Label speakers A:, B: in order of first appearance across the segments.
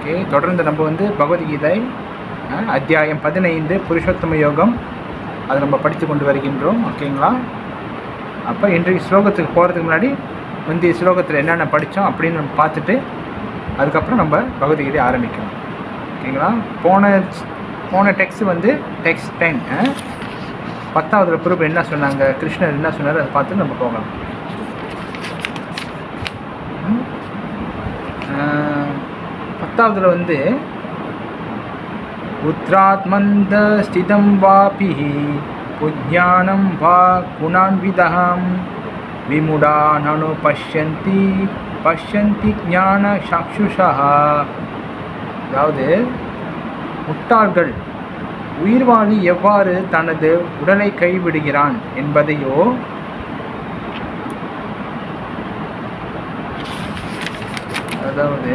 A: Okay, தொடர்ந்து நம்ம வந்து பகவத்கீதை அத்தியாயம் 15 புருஷோத்தம யோகம் அதை நம்ம படித்து கொண்டு வருகின்றோம். ஓகேங்களா? அப்போ இன்றைக்கு ஸ்லோகத்துக்கு போகிறதுக்கு முன்னாடி முந்தைய ஸ்லோகத்தில் என்னென்ன படித்தோம் அப்படின்னு நம்ம பார்த்துட்டு அதுக்கப்புறம் நம்ம பகவத்கீதை ஆரம்பிக்கணும். ஓகேங்களா? போன டெக்ஸ்ட் வந்து டெக்ஸ்ட் 10. 10வது ப்ரூஃப் என்ன சொன்னாங்க, கிருஷ்ணர் என்ன சொன்னார், அதை பார்த்து நம்ம போகலாம். 10வதுல வந்து உத்ராத்மந்த ஸ்திதம் வாபி புஜ்ஞானம் வா குணான்விதம் விமுடானனு பஷ்யந்தி ஞான சாக்ஷுஷா. அதாவது முட்டாள்கள் உயிர்வாழி எவ்வாறு தனது உடலை கைவிடுகிறான் என்பதையோ, அதாவது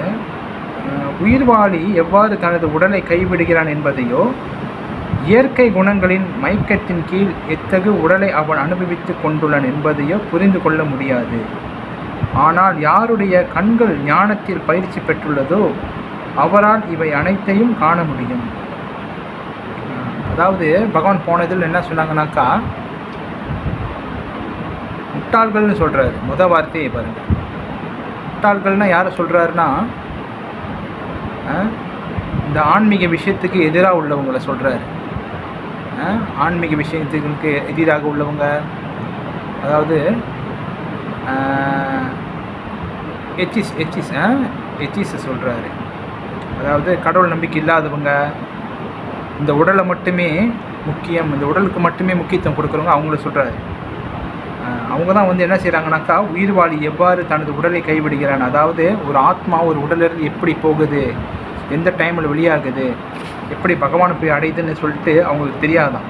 A: உயிர்வாழி எவ்வாறு தனது உடலை கைவிடுகிறான் என்பதையோ, இயற்கை குணங்களின் மயக்கத்தின் கீழ் எத்தகு உடலை அவன் அனுபவித்து கொண்டுள்ளான் என்பதையோ புரிந்து கொள்ள முடியாது. ஆனால் யாருடைய கண்கள் ஞானத்தில் பயிற்சி பெற்றுள்ளதோ அவரால் இவை அனைத்தையும் காண முடியும். அதாவது பகவான் போனதில் என்ன சொன்னாங்கன்னாக்கா, முட்டாள்கள்னு சொல்கிறாரு. முதல் வார்த்தையை பாருங்கள். முட்டாள்கள்னால் யாரை சொல்கிறாருன்னா, இந்த ஆன்மீக விஷயத்துக்கு எதிராக உள்ளவங்களை சொல்கிறாரு. ஆன்மீக விஷயத்துக்கு எதிராக உள்ளவங்க, அதாவது எச்சிஸ் சொல்கிறாரு. அதாவது கடவுள் நம்பிக்கை இல்லாதவங்க, இந்த உடலை மட்டுமே முக்கியம், இந்த உடலுக்கு மட்டுமே முக்கியத்துவம் கொடுக்குறவங்க அவங்கள சொல்கிறாரு. அவங்க தான் வந்து என்ன செய்கிறாங்கனாக்கா, உயிர்வாழி எவ்வாறு தனது உடலை கைவிடுகிறான், அதாவது ஒரு ஆத்மா ஒரு உடலில் எப்படி போகுது, எந்த டைமில் வெளியாகுது, எப்படி பகவானை போய் அடையுதுன்னு சொல்லிட்டு அவங்களுக்கு தெரியாதான்,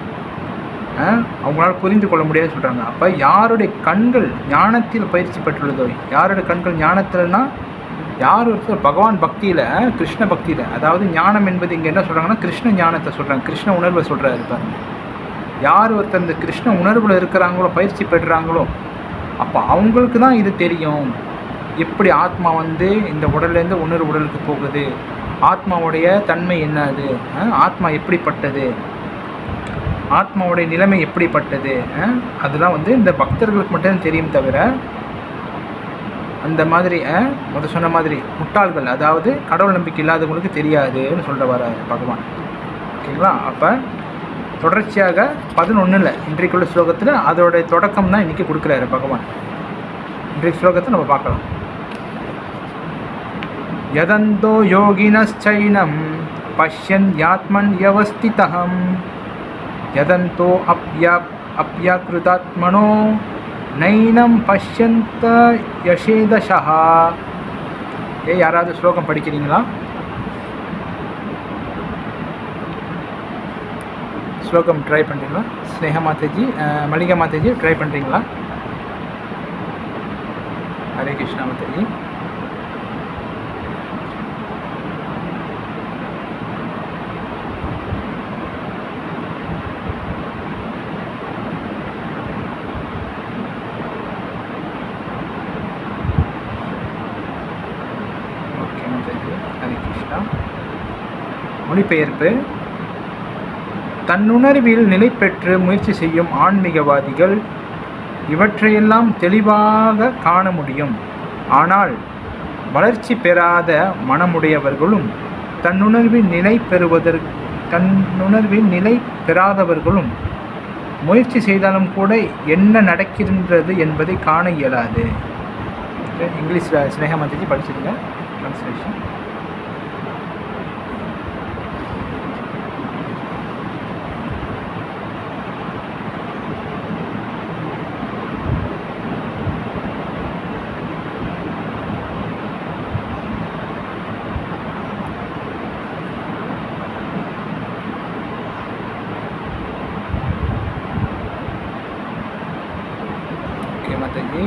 A: அவங்களால புரிந்து கொள்ள முடியாதுன்னு சொல்கிறாங்க. அப்போ யாருடைய கண்கள் ஞானத்தில் பயிற்சி பெற்றுள்ளதோ, யாருடைய கண்கள் ஞானத்தில்னா யார் ஒருத்தர் பகவான் பக்தியில், கிருஷ்ண பக்தியில், அதாவது ஞானம் என்பது இங்கே என்ன சொல்கிறாங்கன்னா கிருஷ்ண ஞானத்தை சொல்கிறாங்க, கிருஷ்ண உணர்வை சொல்கிறாரு பாருங்க. யார் ஒருத்தர் இந்த கிருஷ்ண உணர்வில் இருக்கிறாங்களோ, பயிற்சி பெறுறாங்களோ, அப்போ அவங்களுக்கு தான் இது தெரியும், எப்படி ஆத்மா வந்து இந்த உடல்லேருந்து இன்னொரு உடலுக்கு போகுது, ஆத்மாவுடைய தன்மை என்னது, ஆத்மா எப்படிப்பட்டது, ஆத்மாவுடைய நிலைமை எப்படிப்பட்டது, அதெல்லாம் வந்து இந்த பக்தர்களுக்கு மட்டும் தெரியும். தவிர அந்த மாதிரி சொன்ன மாதிரி முட்டாள்கள், அதாவது கடவுள் நம்பிக்கை இல்லாதவங்களுக்கு தெரியாதுன்னு சொல்ல வராரு பகவான். ஓகேங்களா? அப்போ தொடர்ச்சியாக 11ல் இன்றைக்குள்ள ஸ்லோகத்தில் அதோடைய தொடக்கம் தான் இன்றைக்கி கொடுக்குறாரு பகவான். இன்றைக்கு ஸ்லோகத்தை நம்ம பார்க்கலாம். யதந்தோ யோகினச்சைனம் பஷ்யன் யாத்மன் யவஸ்திதம் யதந்தோ அப்யக்ருதாத்மனோ நைனம் பஷ்யந்த யசேதஷா. யாராவது ஸ்லோகம் படிக்கிறீங்களா? ஸ்லோகம் ட்ரை பண்ணுறீங்களா? ஸ்னேகா மாதாஜி, மல்லிகா மாதாஜி ட்ரை பண்ணுறீங்களா? ஹரே கிருஷ்ணா மாதாஜி. ஓகே மாதாஜி, ஹரே கிருஷ்ணா. மொழிபெயர்ப்பு. தன்னுணர்வில் நிலை பெற்று முயற்சி செய்யும் ஆன்மீகவாதிகள் இவற்றையெல்லாம் தெளிவாக காண முடியும். ஆனால் வளர்ச்சி பெறாத மனமுடையவர்களும் தன்னுணர்வில் நிலை பெறாதவர்களும் முயற்சி செய்தாலும் கூட என்ன நடக்கின்றது என்பதை காண இயலாது. இங்கிலீஷில் ஸ்னேகா மாதாஜி படிச்சிருங்க ட்ரான்ஸ்லேஷன். மாதாஜி,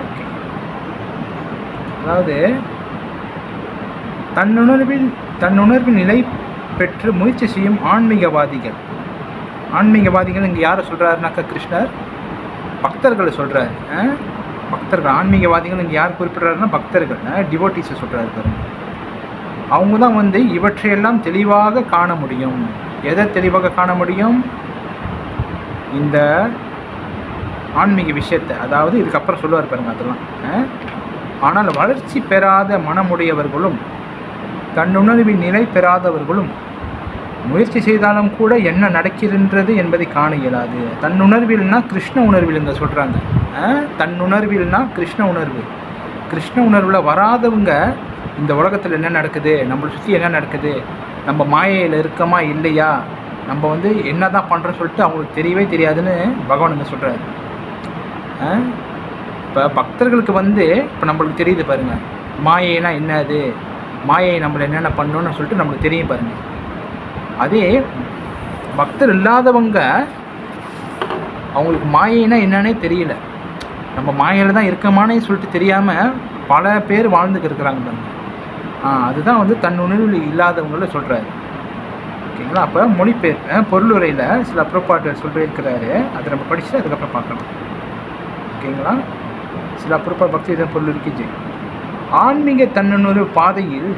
A: ஓகே. அதாவது தன்னுணர்வில் நிலை பெற்று முயற்சி செய்யும் ஆன்மீகவாதிகள் இங்கே யாரை சொல்கிறாருனாக்கா கிருஷ்ணர் பக்தர்களை சொல்கிறாரு. பக்தர்கள், ஆன்மீகவாதிகள் இங்கே யார் குறிப்பிட்றாருன்னா பக்தர்கள், டிவோட்டிஸை சொல்கிறாரு பாருங்க. அவங்க தான் வந்து இவற்றையெல்லாம் தெளிவாக காண முடியும். எதை தெளிவாக காண முடியும்? இந்த ஆன்மீக விஷயத்தை. அதாவது இதுக்கப்புறம் சொல்லுவார் பாருங்க அதெல்லாம். ஆனால் வளர்ச்சி பெறாத மனமுடையவர்களும் தன்னுணர்வின் நிலை பெறாதவர்களும் முயற்சி செய்தாலும் கூட என்ன நடக்கின்றது என்பதை காண இயலாது. தன்னுணர்வில்னா கிருஷ்ண உணர்வில் இங்கே சொல்கிறாங்க. தன்னுணர்வில்னா கிருஷ்ண உணர்வு. கிருஷ்ண உணர்வில் வராதவங்க இந்த உலகத்தில் என்ன நடக்குது, நம்மளை சுற்றி என்ன நடக்குது, நம்ம மாயையில் இருக்கமா இல்லையா, நம்ம வந்து என்ன தான் பண்ணுறோன்னு சொல்லிட்டு அவங்களுக்கு தெரியவே தெரியாதுன்னு பகவான் இங்கே சொல்கிறாரு. இப்போ பக்தர்களுக்கு வந்து இப்போ நம்மளுக்கு தெரியுது பாருங்கள், மாயைனா என்னது, மாயை நம்மளை என்னென்ன பண்ணணும்னு சொல்லிட்டு நம்மளுக்கு தெரியும் பாருங்கள். அதே பக்தர் இல்லாதவங்க அவங்களுக்கு மாயைனா என்னன்னே தெரியல. நம்ம மாயையில் தான் இருக்கமானே சொல்லிட்டு தெரியாமல் பல பேர் வாழ்ந்துக்கு இருக்கிறாங்க பாருங்க. அதுதான் வந்து தன் உணர்வில் இல்லாதவங்கள சொல்கிறாரு. ஓகேங்களா? அப்போ மொழிபெயர்ப்பு பொருளுரையில் சில அப்புறப்பாட்டு சொல்லியிருக்கிறாரு. அதை நம்ம படிச்சுட்டு அதுக்கப்புறம் பார்க்கலாம். ஓகேங்களா? சில அப்புறப்பா பக்தி இதன் பொருள் இருக்குது. ஆன்மீக தன்னுணர்வு பாதையில்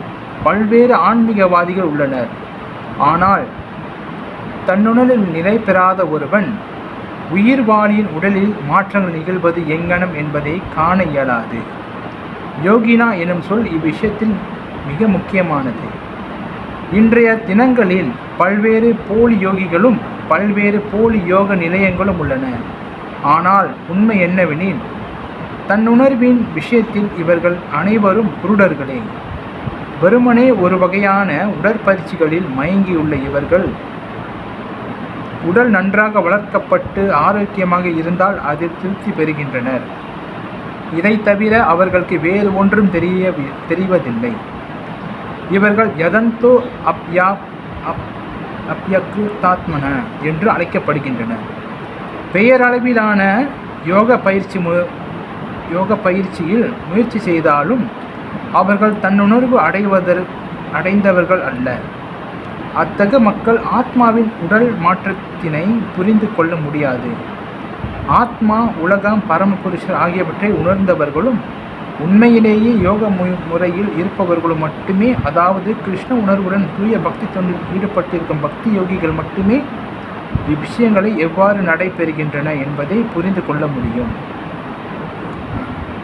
A: பல்வேறு ஆன்மீகவாதிகள் உள்ளனர். ஆனால் தன்னுணர்வில் நிலை பெறாத ஒருவன் உயிர்வாளியின் உடலில் மாற்றங்கள் நிகழ்வது எங்கனம் என்பதை காண இயலாது. யோகினா எனும் சொல் இவ்விஷயத்தில் மிக முக்கியமானது. இன்றைய தினங்களில் பல்வேறு போலி யோகிகளும் பல்வேறு போலி யோக நிலையங்களும் உள்ளன. ஆனால் உண்மை என்னவெனில் தன்னுணர்வின் விஷயத்தில் இவர்கள் அனைவரும் குருடர்களே. வெறுமனே ஒரு வகையான உடற்பயிற்சிகளில் மயங்கியுள்ள இவர்கள் உடல் நன்றாக வளர்க்கப்பட்டு ஆரோக்கியமாக இருந்தால் அதில் திருப்தி பெறுகின்றனர். இதை தவிர அவர்களுக்கு வேறு ஒன்றும் தெரிவதில்லை. இவர்கள் யதந்தோ அப்யக்ருதாத்மன என்று அழைக்கப்படுகின்றனர். பெயரளவிலான யோக பயிற்சியில் முயற்சி செய்தாலும் அவர்கள் தன்னுணர்வு அடைந்தவர்கள் அல்ல. அத்தகைய மக்கள் ஆத்மாவின் உடல் மாற்றத்தினை புரிந்து கொள்ள முடியாது. ஆத்மா, உலகம், பரமபுருஷர் ஆகியவற்றை உணர்ந்தவர்களும் உண்மையிலேயே யோக முறையில் இருப்பவர்களும் மட்டுமே, அதாவது கிருஷ்ண உணர்வுடன் தூய பக்தி தொண்டில் ஈடுபட்டிருக்கும் பக்தி யோகிகள் மட்டுமே இவ்விஷயங்களை எவ்வாறு நடைபெறுகின்றன என்பதை புரிந்து கொள்ள முடியும்.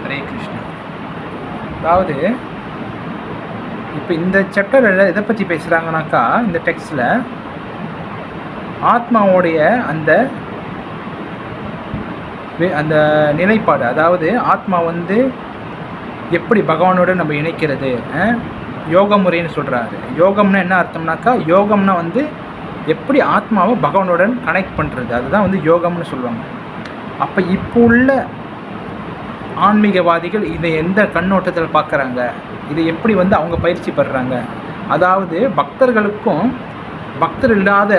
A: ஹரே கிருஷ்ணா. அதாவது இப்போ இந்த சாப்டரில் எதை பற்றி பேசுகிறாங்கனாக்கா, இந்த டெக்ஸ்டில் ஆத்மாவோடைய அந்த நிலைப்பாடு, அதாவது ஆத்மா வந்து எப்படி பகவானோட நம்ம இணைக்கிறது, யோக முறைன்னு சொல்கிறாரு. யோகம்னா என்ன அர்த்தம்னாக்கா, யோகம்னா வந்து எப்படி ஆத்மாவை பகவானுடன் கனெக்ட் பண்ணுறது, அதுதான் வந்து யோகம்னு சொல்லுவாங்க. அப்போ இப்போ உள்ள ஆன்மீகவாதிகள் இதை எந்த கண்ணோட்டத்தில் பார்க்குறாங்க, இதை எப்படி வந்து அவங்க பயிற்சி பெறுறாங்க, அதாவது பக்தர்களுக்கும் பக்தர் இல்லாத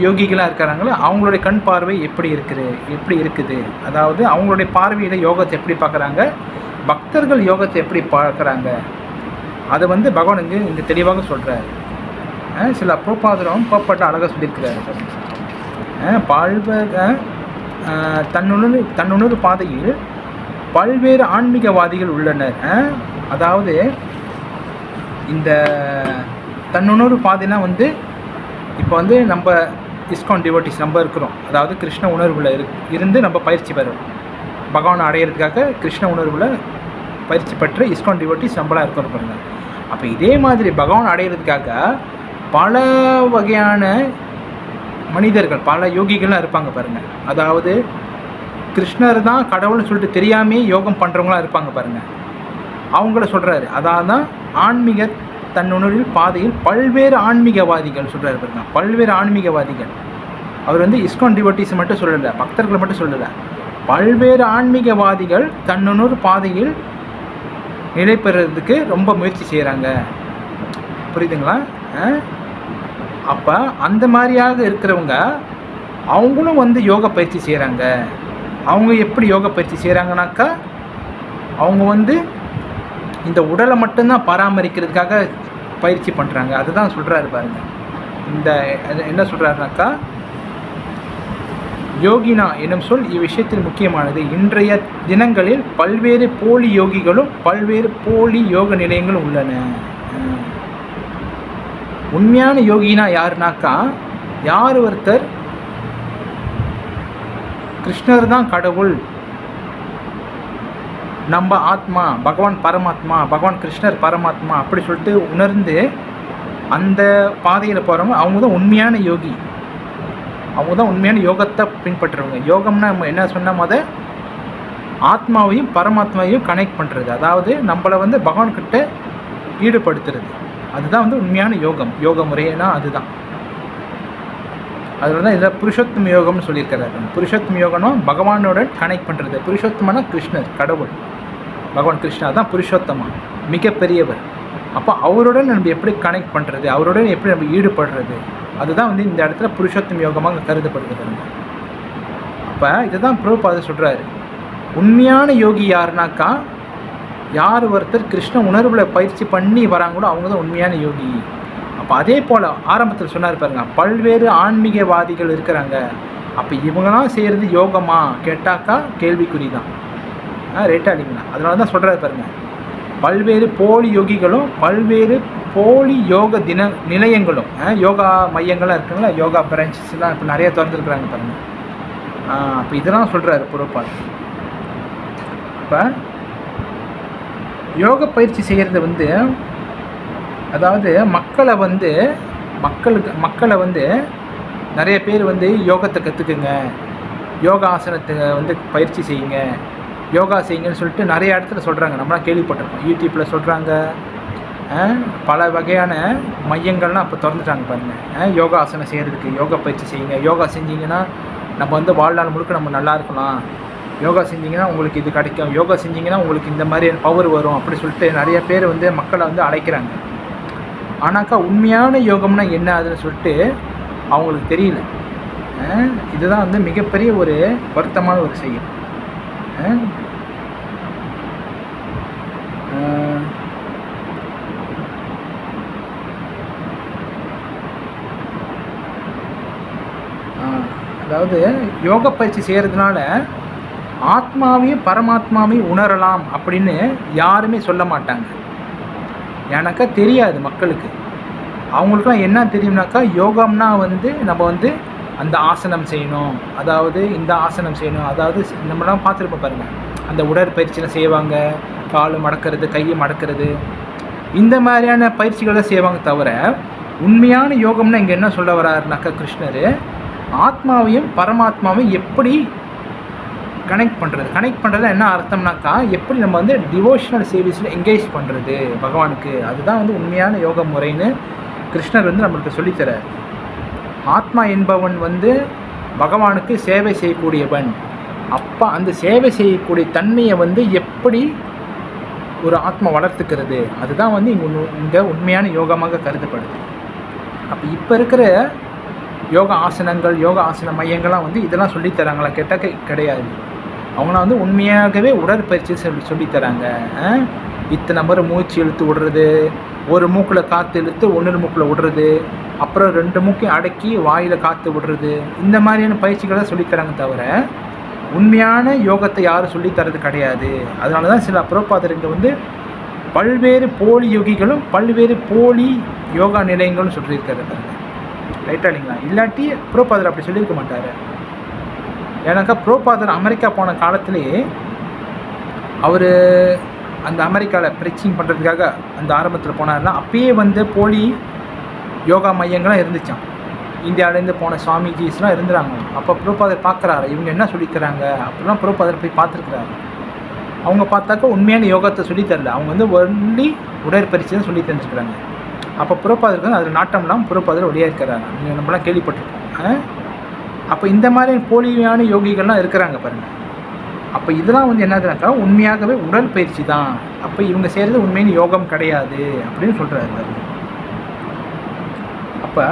A: யோகிகளாக இருக்கிறாங்களோ அவங்களுடைய கண் பார்வை எப்படி இருக்குது, அதாவது அவங்களுடைய பார்வையில் யோகத்தை எப்படி பார்க்குறாங்க, பக்தர்கள் யோகத்தை எப்படி பார்க்குறாங்க, அதை வந்து பகவான் இங்கே தெளிவாக சொல்கிறார். சில அப்போப்பாதரம் போப்பட்ட அழகாக சொல்லியிருக்கிறாரு. தன்னுணர்வு பாதையில் பல்வேறு ஆன்மீகவாதிகள் உள்ளனர். அதாவது இந்த தன்னுணர்வு பாதைனா வந்து இப்போ வந்து நம்ம இஸ்கான் டிவோட்டிஸ் நம்ம இருக்கிறோம், அதாவது கிருஷ்ண உணர்வில் இருந்து நம்ம பயிற்சி பெறுறோம். பகவானை அடையிறதுக்காக கிருஷ்ண உணர்வில் பயிற்சி பெற்ற இஸ்கான் டிவோட்டிஸ் நம்மளாக இருக்கிறோம் பாருங்க. அப்போ இதே மாதிரி பகவான் அடையிறதுக்காக பல வகையான மனிதர்கள், பல யோகிகள்லாம் இருப்பாங்க பாருங்கள். அதாவது கிருஷ்ணர் தான் கடவுள்னு சொல்லிட்டு தெரியாமே யோகம் பண்ணுறவங்களாம் இருப்பாங்க பாருங்கள். அவங்கள சொல்கிறாரு. அதாவது தான் ஆன்மீக தன்னுணர்வில் பாதையில் பல்வேறு ஆன்மீகவாதிகள் சொல்கிறாரு பாருங்க. பல்வேறு ஆன்மீகவாதிகள். அவர் வந்து இஸ்கான் டிவோட்டிஸ் மட்டும் சொல்லலை, பக்தர்களை மட்டும் சொல்லலை, பல்வேறு ஆன்மீகவாதிகள் தன்னுணர்வு பாதையில் நிலை பெறுறதுக்கு ரொம்ப முயற்சி செய்கிறாங்க. புரியுதுங்களா? அப்போ அந்த மாதிரியாக இருக்கிறவங்க அவங்களும் வந்து யோக பயிற்சி செய்கிறாங்க. அவங்க எப்படி யோக பயிற்சி செய்கிறாங்கனாக்கா, அவங்க வந்து இந்த உடலை மட்டும்தான் பராமரிக்கிறதுக்காக பயிற்சி பண்ணுறாங்க. அதுதான் சொல்கிறாரு பாருங்கள். என்ன சொல்கிறாருனாக்கா, யோகினா எனும் சொல் இவ்விஷயத்தில் முக்கியமானது. இன்றைய தினங்களில் பல்வேறு போலி யோகிகளும் பல்வேறு போலி யோக நிலையங்களும் உள்ளன. உண்மையான யோகினா யாருனாக்கா, யார் ஒருத்தர் கிருஷ்ணர் தான் கடவுள், நம்ம ஆத்மா, பகவான் பரமாத்மா, பகவான் கிருஷ்ணர் பரமாத்மா அப்படி சொல்லிட்டு உணர்ந்து அந்த பாதையில் போகிறவங்க, அவங்க தான் உண்மையான யோகி. அவங்க தான் உண்மையான யோகத்தை பின்பற்றுறவங்க. யோகம்னா நம்ம என்ன சொன்ன ஆத்மாவையும் பரமாத்மாவையும் கனெக்ட் பண்ணுறது, அதாவது நம்மளை வந்து பகவான்கிட்ட ஈடுபடுத்துறது, அதுதான் வந்து உண்மையான யோகம். யோக முறைனா அதுதான். அதில் தான் இதில் புருஷோத்தம யோகம்னு சொல்லியிருக்கிறாரு. புருஷோத்தம யோகம்னா பகவானோட கனெக்ட் பண்ணுறது. புருஷோத்தமனா கிருஷ்ணர், கடவுள், பகவான் கிருஷ்ணா தான் புருஷோத்தமா, மிகப்பெரியவர். அப்போ அவருடன் நம்ம எப்படி கனெக்ட் பண்ணுறது, அவருடன் எப்படி நம்ம ஈடுபடுறது, அதுதான் வந்து இந்த இடத்துல புருஷோத்தம யோகமாக கருதப்படுகிறது. அப்போ இதை தான் பிரபுபாதர் சொல்கிறாரு. உண்மையான யோகி யாருனாக்கா, யார் ஒருத்தர் கிருஷ்ண உணர்வில் பயிற்சி பண்ணி வராங்களோ அவங்க தான் உண்மையான யோகி. அப்போ அதே போல் ஆரம்பத்தில் சொன்னார் பாருங்க, பல்வேறு ஆன்மீகவாதிகள் இருக்கிறாங்க. அப்போ இவங்களாம் செய்கிறது யோகமா கேட்டாக்கா கேள்விக்குறி தான். ரைட்டா இல்லைங்களா? அதனால தான் சொல்கிறாரு பாருங்க, பல்வேறு போலி யோகிகளும் பல்வேறு போலி யோக நிலையங்களும், யோகா மையங்கள்லாம் இருக்குங்களா, யோகா பிரான்ச்சஸ்லாம் இப்போ நிறைய திறந்துருக்குறாங்க பாருங்கள். அப்போ இதெல்லாம் சொல்கிறாரு புரோபாத். இப்போ யோக பயிற்சி செய்கிறது வந்து, அதாவது மக்களை வந்து நிறைய பேர் வந்து யோகத்தை கற்றுக்குங்க, யோகா ஆசனத்தை வந்து பயிற்சி செய்யுங்க, யோகா செய்யுங்கன்னு சொல்லிட்டு நிறைய இடத்துல சொல்கிறாங்க. நம்மளாம் கேள்விப்பட்டிருக்கோம், யூடியூப்பில் சொல்கிறாங்க. பல வகையான மையங்கள்லாம் இப்போ திறந்துட்டாங்க பாருங்கள். யோகா ஆசனம் செய்கிறதுக்கு, யோகா பயிற்சி செய்யுங்க, யோகா செஞ்சிங்கன்னா நம்ம வந்து வாழ்நாள் முழுக்க நம்ம நல்லா இருக்கலாம், யோகா செஞ்சிங்கன்னா உங்களுக்கு இது கிடைக்கும், யோகா செஞ்சிங்கன்னா உங்களுக்கு இந்த மாதிரி பவர் வரும் அப்படி சொல்லிட்டு நிறைய பேர் வந்து மக்களை வந்து அழைக்கிறாங்க. ஆனாக்கா உண்மையான யோகம்னா என்ன அதுன்னு சொல்லிட்டு அவங்களுக்கு தெரியல. இதுதான் வந்து மிகப்பெரிய ஒரு வருத்தமான ஒரு செயல். அதாவது யோக பயிற்சி செய்கிறதுனால ஆத்மாவையும் பரமாத்மாவையும் உணரலாம் அப்படின்னு யாருமே சொல்ல மாட்டாங்க. எனக்கா தெரியாது மக்களுக்கு. அவங்களுக்குலாம் என்ன தெரியும்னாக்கா, யோகம்னா வந்து நம்ம வந்து அந்த ஆசனம் செய்யணும், அதாவது இந்த ஆசனம் செய்யணும், அதாவது நம்மளாம் பார்த்துருப்போம் பாருங்கள், அந்த உடற்பயிற்சியில் செய்வாங்க, கால் மடக்கிறது, கையை மடக்கிறது, இந்த மாதிரியான பயிற்சிகளை செய்வாங்க. தவிர உண்மையான யோகம்னா இங்கே என்ன சொல்ல வர்றாருனாக்கா கிருஷ்ணர், ஆத்மாவையும் பரமாத்மாவையும் எப்படி கனெக்ட் பண்ணுறது என்ன அர்த்தம்னாக்கா, எப்படி நம்ம வந்து டிவோஷனல் சர்வீஸில் என்கேஜ் பண்ணுறது பகவானுக்கு, அதுதான் வந்து உண்மையான யோக முறைன்னு கிருஷ்ணர் வந்து நம்மளுக்கு சொல்லித்தரார். ஆத்மா என்பவன் வந்து பகவானுக்கு சேவை செய்யக்கூடியவன். அப்போ அந்த சேவை செய்யக்கூடிய தன்மையை வந்து எப்படி ஒரு ஆத்மா வளர்த்துக்கிறது, அதுதான் வந்து இங்கே உண்மையான யோகமாக கருதப்படுது. அப்போ இப்போ இருக்கிற யோகா ஆசனங்கள், யோகா ஆசன மையங்கள்லாம் வந்து இதெல்லாம் சொல்லித்தராங்களா கேட்டால் கிடையாது. அவங்களாம் வந்து உண்மையாகவே உடற்பயிற்சி சொல்லித்தராங்க. இத்தனை முறை மூச்சு இழுத்து விடுறது, ஒரு மூக்கில் காற்று இழுத்து இன்னொரு மூக்கில் விடுறது, அப்புறம் 2 மூக்கையும் அடக்கி வாயில் காற்று விடுறது, இந்த மாதிரியான பயிற்சிகளை சொல்லித்தராங்க. தவிர உண்மையான யோகத்தை யாரும் சொல்லித்தரது கிடையாது. அதனால தான் சில புரோபாதர் இங்கே வந்து பல்வேறு போலி யோகிகளும் பல்வேறு போலி யோகா நிலையங்களும் சொல்லியிருக்காரு. ரைட்டா இல்லைங்களா? இல்லாட்டி புரோபாதர் அப்படி சொல்லியிருக்க மாட்டார். ஏன்னாக்கா புரோபாதர் அமெரிக்கா போன காலத்திலேயே அவர் அந்த அமெரிக்காவில் ப்ரீச்சிங் பண்ணுறதுக்காக அந்த ஆரம்பத்தில் போனார்னா, அப்பயே வந்து போலி யோகா மையங்கள்லாம் இருந்துச்சான். இந்தியாவிலேருந்து போன சுவாமிஜிஸ்லாம் இருந்துறாங்க. அப்போ புரோபாதர் பார்க்குறாரு, இவங்க என்ன சொல்லித்தராங்க அப்படிலாம் புரோபாதர் போய் பார்த்துருக்குறாரு. அவங்க பார்த்தாக்கா உண்மையான யோகத்தை சொல்லித்தரல, அவங்க வந்து ஒன்லி உடற்பயிற்சி தான் சொல்லி தந்துருக்குறாங்க. அப்போ புரோபாதருக்கு அதில் நாட்டம்லாம் புரோபாதர் ஒளியாக இருக்கிறாங்க. நீங்கள் நம்மளாம் கேள்விப்பட்டிருக்கோம். அப்போ இந்த மாதிரி போலியான யோகிகள்லாம் இருக்கிறாங்க பாருங்கள். அப்போ இதெல்லாம் வந்து என்னதுனாக்கா உண்மையாகவே உடற்பயிற்சி தான். அப்போ இவங்க செய்கிறது உண்மையான யோகம் கிடையாது அப்படின்னு சொல்கிறாரு. அப்போ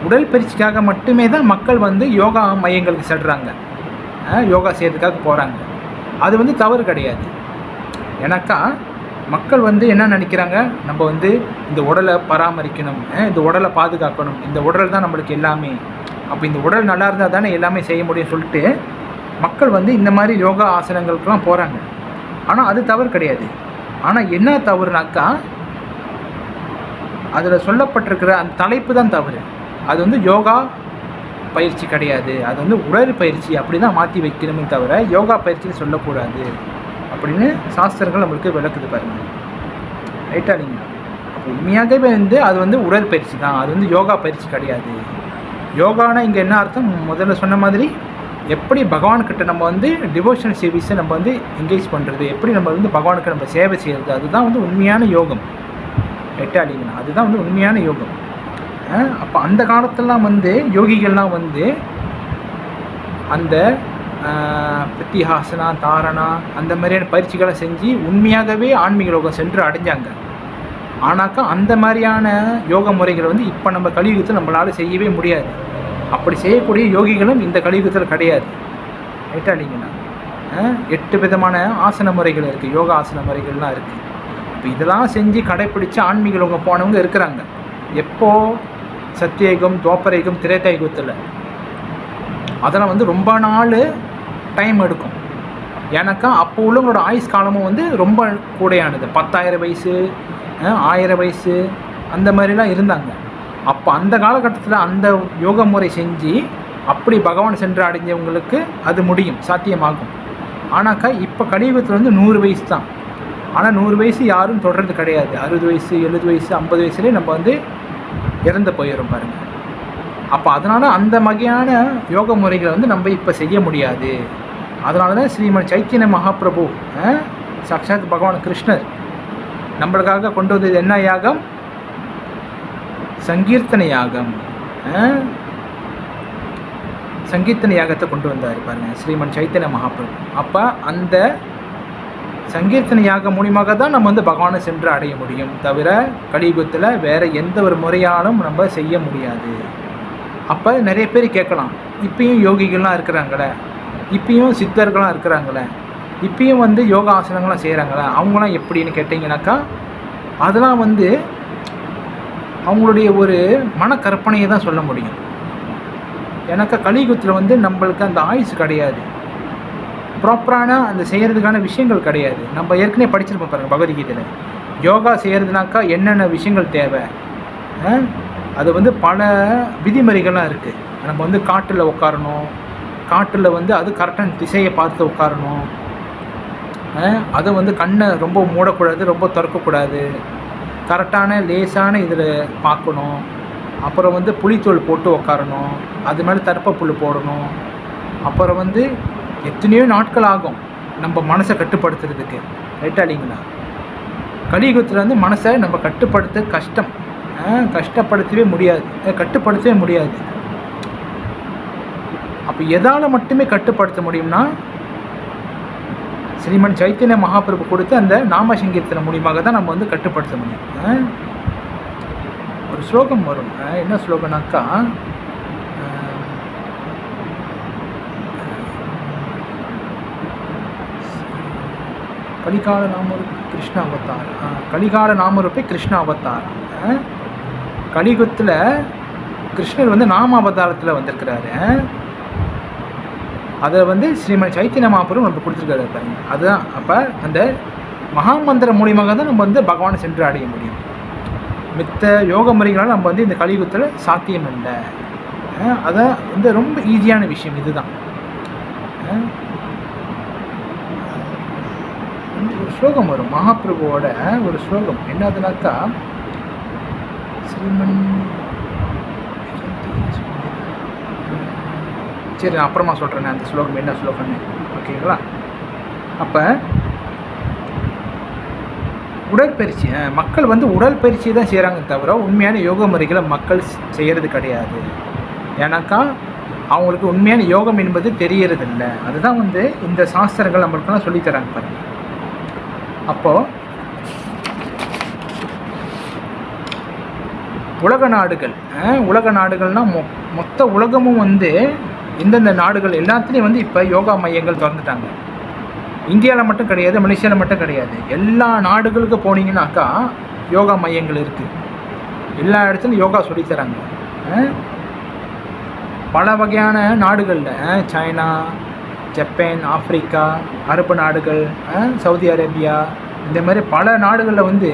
A: உடற்பயிற்சிக்காக மட்டுமே தான் மக்கள் வந்து யோகா மையங்களுக்கு செல்கிறாங்க, யோகா செய்கிறதுக்காக போகிறாங்க. அது வந்து தவறு கிடையாது. ஏன்னாக்கா மக்கள் வந்து என்ன நினைக்கிறாங்க, நம்ம வந்து இந்த உடலை பராமரிக்கணும், இந்த உடலை பாதுகாக்கணும், இந்த உடல் தான் நம்மளுக்கு எல்லாமே, அப்போ இந்த உடல் நல்லா இருந்தால் தானே எல்லாமே செய்ய முடியும் சொல்லிட்டு மக்கள் வந்து இந்த மாதிரி யோகா ஆசனங்களுக்கெல்லாம் போகிறாங்க. ஆனால் அது தவறு கிடையாது. ஆனால் என்ன தவறுனாக்கா, அதில் சொல்லப்பட்டிருக்கிற அந்த தலைப்பு தான் தவறு. அது வந்து யோகா பயிற்சி கிடையாது, அது வந்து உடற்பயிற்சி அப்படி தான் மாற்றி வைக்கணுமே தவிர யோகா பயிற்சின்னு சொல்லக்கூடாது அப்படின்னு சாஸ்திரங்கள் நம்மளுக்கு விளக்குது பாருங்கள். ரைட்டா இல்லைங்களா? அப்போ உண்மையாகவே வந்து அது வந்து உடற்பயிற்சி தான், அது வந்து யோகா பயிற்சி கிடையாது. யோகானா இங்கே என்ன அர்த்தம், முதல்ல சொன்ன மாதிரி எப்படி பகவான்கிட்ட நம்ம வந்து டிவோஷனல் சர்வீஸை நம்ம வந்து என்கேஜ் பண்ணுறது, எப்படி நம்ம வந்து பகவானுக்கு நம்ம சேவை செய்கிறது, அதுதான் வந்து உண்மையான யோகம். ரைட்டா இல்லைங்களா? அதுதான் வந்து உண்மையான யோகம். அப்போ அந்த காலத்திலலாம் வந்து யோகிகள்லாம் வந்து அந்த பிரத்திஹாசனா, தாரணா அந்த மாதிரியான பயிற்சிகளை செஞ்சு உண்மையாகவே ஆன்மீக யோகம் சென்று அடைஞ்சாங்க. ஆனாக்கா அந்த மாதிரியான யோக முறைகளை வந்து இப்போ நம்ம கலியுகத்தில் நம்மளால் செய்யவே முடியாது. அப்படி செய்யக்கூடிய யோகிகளும் இந்த கலியுகத்தில் கிடையாது. ரைட்டா இல்லைங்களா? 8 விதமான ஆசன முறைகள் இருக்குது, யோகா ஆசன முறைகள்லாம் இருக்குது. இப்போ இதெல்லாம் செஞ்சு கடைப்பிடிச்சு ஆன்மீக யோகம் போனவங்க இருக்கிறாங்க. எப்போது? சத்தியயுகம், துவாபரயுகம், திரேதாயுகத்தில். அதெல்லாம் வந்து ரொம்ப நாள் டைம் எடுக்கும். ஏன்னாக்கா அப்போ உள்ளவங்களோட ஆயுஷ் காலமும் வந்து ரொம்ப கூடையானது. 10,000 வயசு, 1000 வயசு அந்த மாதிரிலாம் இருந்தாங்க. அப்போ அந்த காலகட்டத்தில் அந்த யோக முறை செஞ்சு அப்படி பகவான் சென்று அடைஞ்சவங்களுக்கு அது முடியும், சாத்தியமாகும். ஆனாக்கா இப்போ கலியுகத்தில் வந்து 100 வயசு தான். ஆனால் 100 வயசு யாரும் தொடர்றது கிடையாது. 60 வயசு, 70 வயசு, 50 வயசுலேயே நம்ம வந்து இறந்து போயிடும் பாருங்கள். அப்போ அதனால் அந்த வகையான யோக முறைகளை வந்து நம்ம இப்போ செய்ய முடியாது. அதனால தான் ஸ்ரீமன் சைத்தன்ய மகாபிரபு, சாக்ஷாத் பகவான் கிருஷ்ணர் நம்மளுக்காக கொண்டு வந்தது என்ன யாகம்? சங்கீர்த்தன யாகம். சங்கீர்த்தன யாகத்தை கொண்டு வந்தார் பாருங்கள் ஸ்ரீமன் சைத்தன்ய மகாபிரபு. அப்போ அந்த சங்கீர்த்தன யாகம் மூலியமாக தான் நம்ம வந்து பகவானை சென்று அடைய முடியும், தவிர கலியுகத்தில் வேறு எந்த ஒரு முறையாலும் நம்ம செய்ய முடியாது. அப்போ நிறைய பேர் கேட்கலாம், இப்பயும் யோகிகள்லாம் இருக்கிறாங்களே, இப்பயும் சித்தர்கள்லாம் இருக்கிறாங்களே, இப்பயும் வந்து யோகா ஆசனங்கள்லாம் செய்கிறாங்களே, அவங்களாம் எப்படின்னு கேட்டிங்கனாக்கா, அதெல்லாம் வந்து அவங்களுடைய ஒரு மனக்கற்பனையை தான் சொல்ல முடியும். ஏன்னாக்கா கலியுகத்தில் வந்து நம்மளுக்கு அந்த ஆயுசு கிடையாது, ப்ராப்பரான அந்த செய்கிறதுக்கான விஷயங்கள் கிடையாது. நம்ம ஏற்கனவே படிச்சிருப்போம் பாருங்கள் பகவத்கீதையில். யோகா செய்கிறதுனாக்கா என்னென்ன விஷயங்கள் தேவை, அது வந்து பல விதிமுறைகள்லாம் இருக்குது. நம்ம வந்து காட்டில் உட்காரணும், காட்டில் வந்து அது கரெக்டான திசையை பார்த்து உட்காரணும், அதை வந்து கண்ணை ரொம்ப மூடக்கூடாது, ரொம்ப திறக்கக்கூடாது, கரெக்டான லேசான இதில் பார்க்கணும். அப்புறம் வந்து புளித்தோல் போட்டு உட்காரணும், அது மேலே தர்ப்ப புல் போடணும். அப்புறம் வந்து எத்தனையோ நாட்கள் ஆகும் நம்ம மனசை கட்டுப்படுத்துறதுக்கு. ரைட்டா இல்லைங்களா? கலியுகத்தில் வந்து மனசை நம்ம கட்டுப்படுத்த கஷ்டம், கஷ்டப்படுத்தவே முடியாது, கட்டுப்படுத்தவே முடியாது. அப்போ எதால் மட்டுமே கட்டுப்படுத்த முடியும்னா ஸ்ரீமன் சைத்தன்ய மகாபிரபு கொடுத்து அந்த நாம சங்கீர்த்தன மூலியமாக தான் நம்ம வந்து கட்டுப்படுத்த முடியும். ஒரு ஸ்லோகம் வரும், என்ன ஸ்லோகனாக்கா, கலிகால நாமரூபி கிருஷ்ண அவதார், கலிகால நாமரூபி கிருஷ்ண அவதார். கலியுகத்தில் கிருஷ்ணர் வந்து நாம அவதாரத்தில் வந்திருக்கிறாரு. அதை வந்து ஸ்ரீமன் சைத்தன்ய மகாபிரபு நம்ம கொடுத்துருக்காரு பாருங்க. அதுதான் அப்போ அந்த மகாமந்திரம் மூலியமாக தான் நம்ம வந்து பகவானை சென்று அடைய முடியும். மித்த யோக முறைகளால் நம்ம வந்து இந்த கலியுகத்தில் சாத்தியம் இல்லை. அதான் வந்து ரொம்ப ஈஸியான விஷயம் இதுதான். ஒரு ஸ்லோகம் வரும் மகாபிரபுவோட ஒரு ஸ்லோகம், என்னதுனாக்கா, ஸ்ரீமன், சரி நான் அப்புறமா சொல்கிறேன் அந்த ஸ்லோகம் என்ன ஸ்லோகம்னு, ஓகேங்களா? அப்போ உடற்பயிற்சி, மக்கள் வந்து உடற்பயிற்சி தான் செய்கிறாங்க தவிர உண்மையான யோக முறைகளை மக்கள் செய்கிறது கிடையாது. ஏன்னாக்கா அவங்களுக்கு உண்மையான யோகம் என்பது தெரியறதில்லை. அதுதான் வந்து இந்த சாஸ்திரங்கள் நம்மளுக்கெல்லாம் சொல்லித்தராங்க பாருங்கள். அப்போது உலக நாடுகள்னால் மொத்த உலகமும் வந்து எந்தெந்த நாடுகள் எல்லாத்துலேயும் வந்து இப்போ யோகா மையங்கள் திறந்துட்டாங்க. இந்தியாவில் மட்டும் கிடையாது, மலேசியாவில் மட்டும் கிடையாது, எல்லா நாடுகளுக்கு போனீங்கன்னாக்கா யோகா மையங்கள் இருக்குது. எல்லா இடத்துலையும் யோகா சொல்லித்தராங்க. பல வகையான நாடுகளில் சைனா, ஜப்பான், ஆப்பிரிக்கா, அரபு நாடுகள், சவுதி அரேபியா, இந்த மாதிரி பல நாடுகளில் வந்து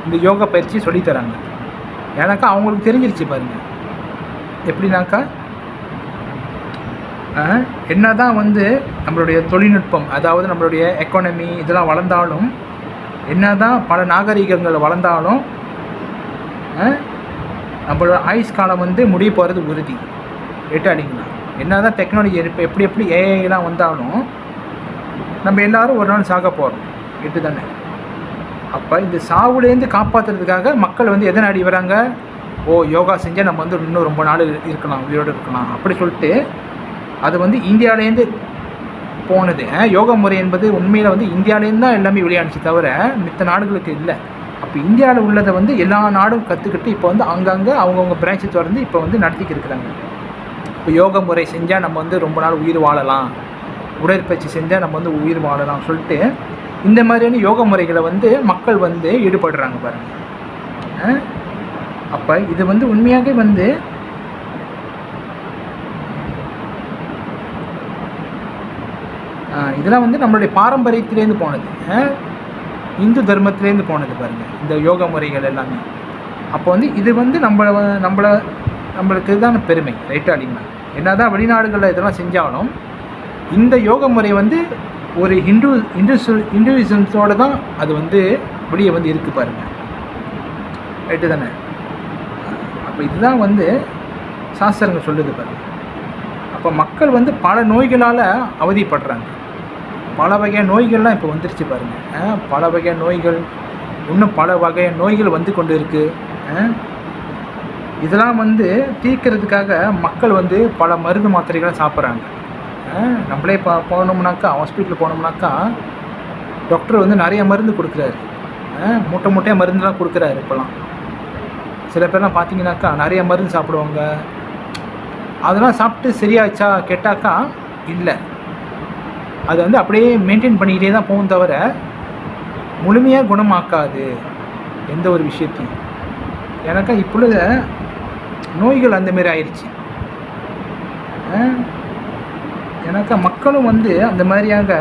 A: இந்த யோகா பயிற்சி சொல்லித்தராங்க. ஏன்னாக்கா அவங்களுக்கு தெரிஞ்சிருச்சு பாருங்கள். எப்படின்னாக்கா என்ன தான் வந்து நம்மளுடைய தொழில்நுட்பம், அதாவது நம்மளுடைய எக்கானமி இதெல்லாம் வளர்ந்தாலும், என்ன தான் பல நாகரிகங்கள் வளர்ந்தாலும் நம்மளோட ஆயுஷ் காலம் வந்து முடிய போகிறது உறுதி. ரைட்டாடிங்களா? என்ன தான் டெக்னாலஜி இப்போ எப்படி ஏஐலாம் வந்தாலும் நம்ம எல்லோரும் ஒரு நாள் சாக போகிறோம். எட்டு தானே? அப்போ இந்த சாவுலேருந்து காப்பாற்றுறதுக்காக மக்கள் வந்து எதை நாடி வராங்க? யோகா செஞ்சால் நம்ம வந்து இன்னும் ரொம்ப நாள் இருக்கலாம், உயிரோடு இருக்கலாம் அப்படி சொல்லிட்டு அது வந்து இந்தியாவிலேருந்து போனது. யோகா முறை என்பது உண்மையில் வந்து இந்தியாவிலேருந்து தான் எல்லாமே விளையாடுச்சு தவிர மித்த நாடுகளுக்கு இல்லை. அப்போ இந்தியாவில் உள்ளதை வந்து எல்லா நாடும் கற்றுக்கிட்டு இப்போ வந்து அங்கங்கே அவங்கவுங்க பிரான்ச்சை திறந்து இப்போ வந்து நடத்திக்கிட்டு இருக்கிறாங்க. இப்போ யோகா முறை செஞ்சால் நம்ம வந்து ரொம்ப நாள் உயிர் வாழலாம், உடற்பயிற்சி செஞ்சால் நம்ம வந்து உயிர் வாழலாம் சொல்லிட்டு இந்த மாதிரியான யோகா முறைகளை வந்து மக்கள் வந்து ஈடுபடுறாங்க பாருங்கள். அப்போ இது வந்து உண்மையாகவே வந்து இதெல்லாம் வந்து நம்மளுடைய பாரம்பரியத்திலேருந்து போனது, இந்து தர்மத்திலேருந்து போனது பாருங்கள் இந்த யோகா முறைகள் எல்லாமே. அப்போ வந்து இது வந்து நம்மளுக்கு இதுதான பெருமை. ரைட்டாக இல்லைங்களா? என்ன தான் வெளிநாடுகளில் இதெல்லாம் செஞ்சாலும் இந்த யோக முறை வந்து ஒரு இந்துவிசம்ஸோடு தான் அது வந்து வெளியே வந்து இருக்குது பாருங்கள். ரைட்டு தானே? அப்போ இதுதான் வந்து சாஸ்திரங்கள் சொல்லுது பாருங்கள். அப்போ மக்கள் வந்து பல நோய்களால் அவதிப்படுறாங்க. பல வகையான நோய்கள்லாம் இப்போ வந்துருச்சு பாருங்கள். பல வகையான நோய்கள், இன்னும் பல வகையான நோய்கள் வந்து கொண்டு இருக்குது. இதெல்லாம் வந்து தீர்க்கிறதுக்காக மக்கள் வந்து பல மருந்து மாத்திரைகளை சாப்பிட்றாங்க. நம்மளே போனோம்னாக்கா, ஹாஸ்பிட்டல் போனோம்னாக்கா டாக்டர் வந்து நிறைய மருந்து கொடுக்குறாரு. மூட்டையாக மருந்துலாம் கொடுக்குறாரு. இப்போலாம் சில பேர்லாம் பார்த்தீங்கன்னாக்கா நிறைய மருந்து சாப்பிடுவாங்க. அதெல்லாம் சாப்பிட்டு சரியாச்சா கேட்டாக்கா இல்லை, அது வந்து அப்படியே மெயின்டைன் பண்ணிக்கிட்டே தான் போகும் தவிர முழுமையாக குணமாக்காது எந்த ஒரு விஷயத்தையும். எனக்கா இப்பொழுது நோய்கள் அந்தமாரி ஆயிடுச்சு. எனக்கா மக்களும் வந்து அந்த மாதிரியாக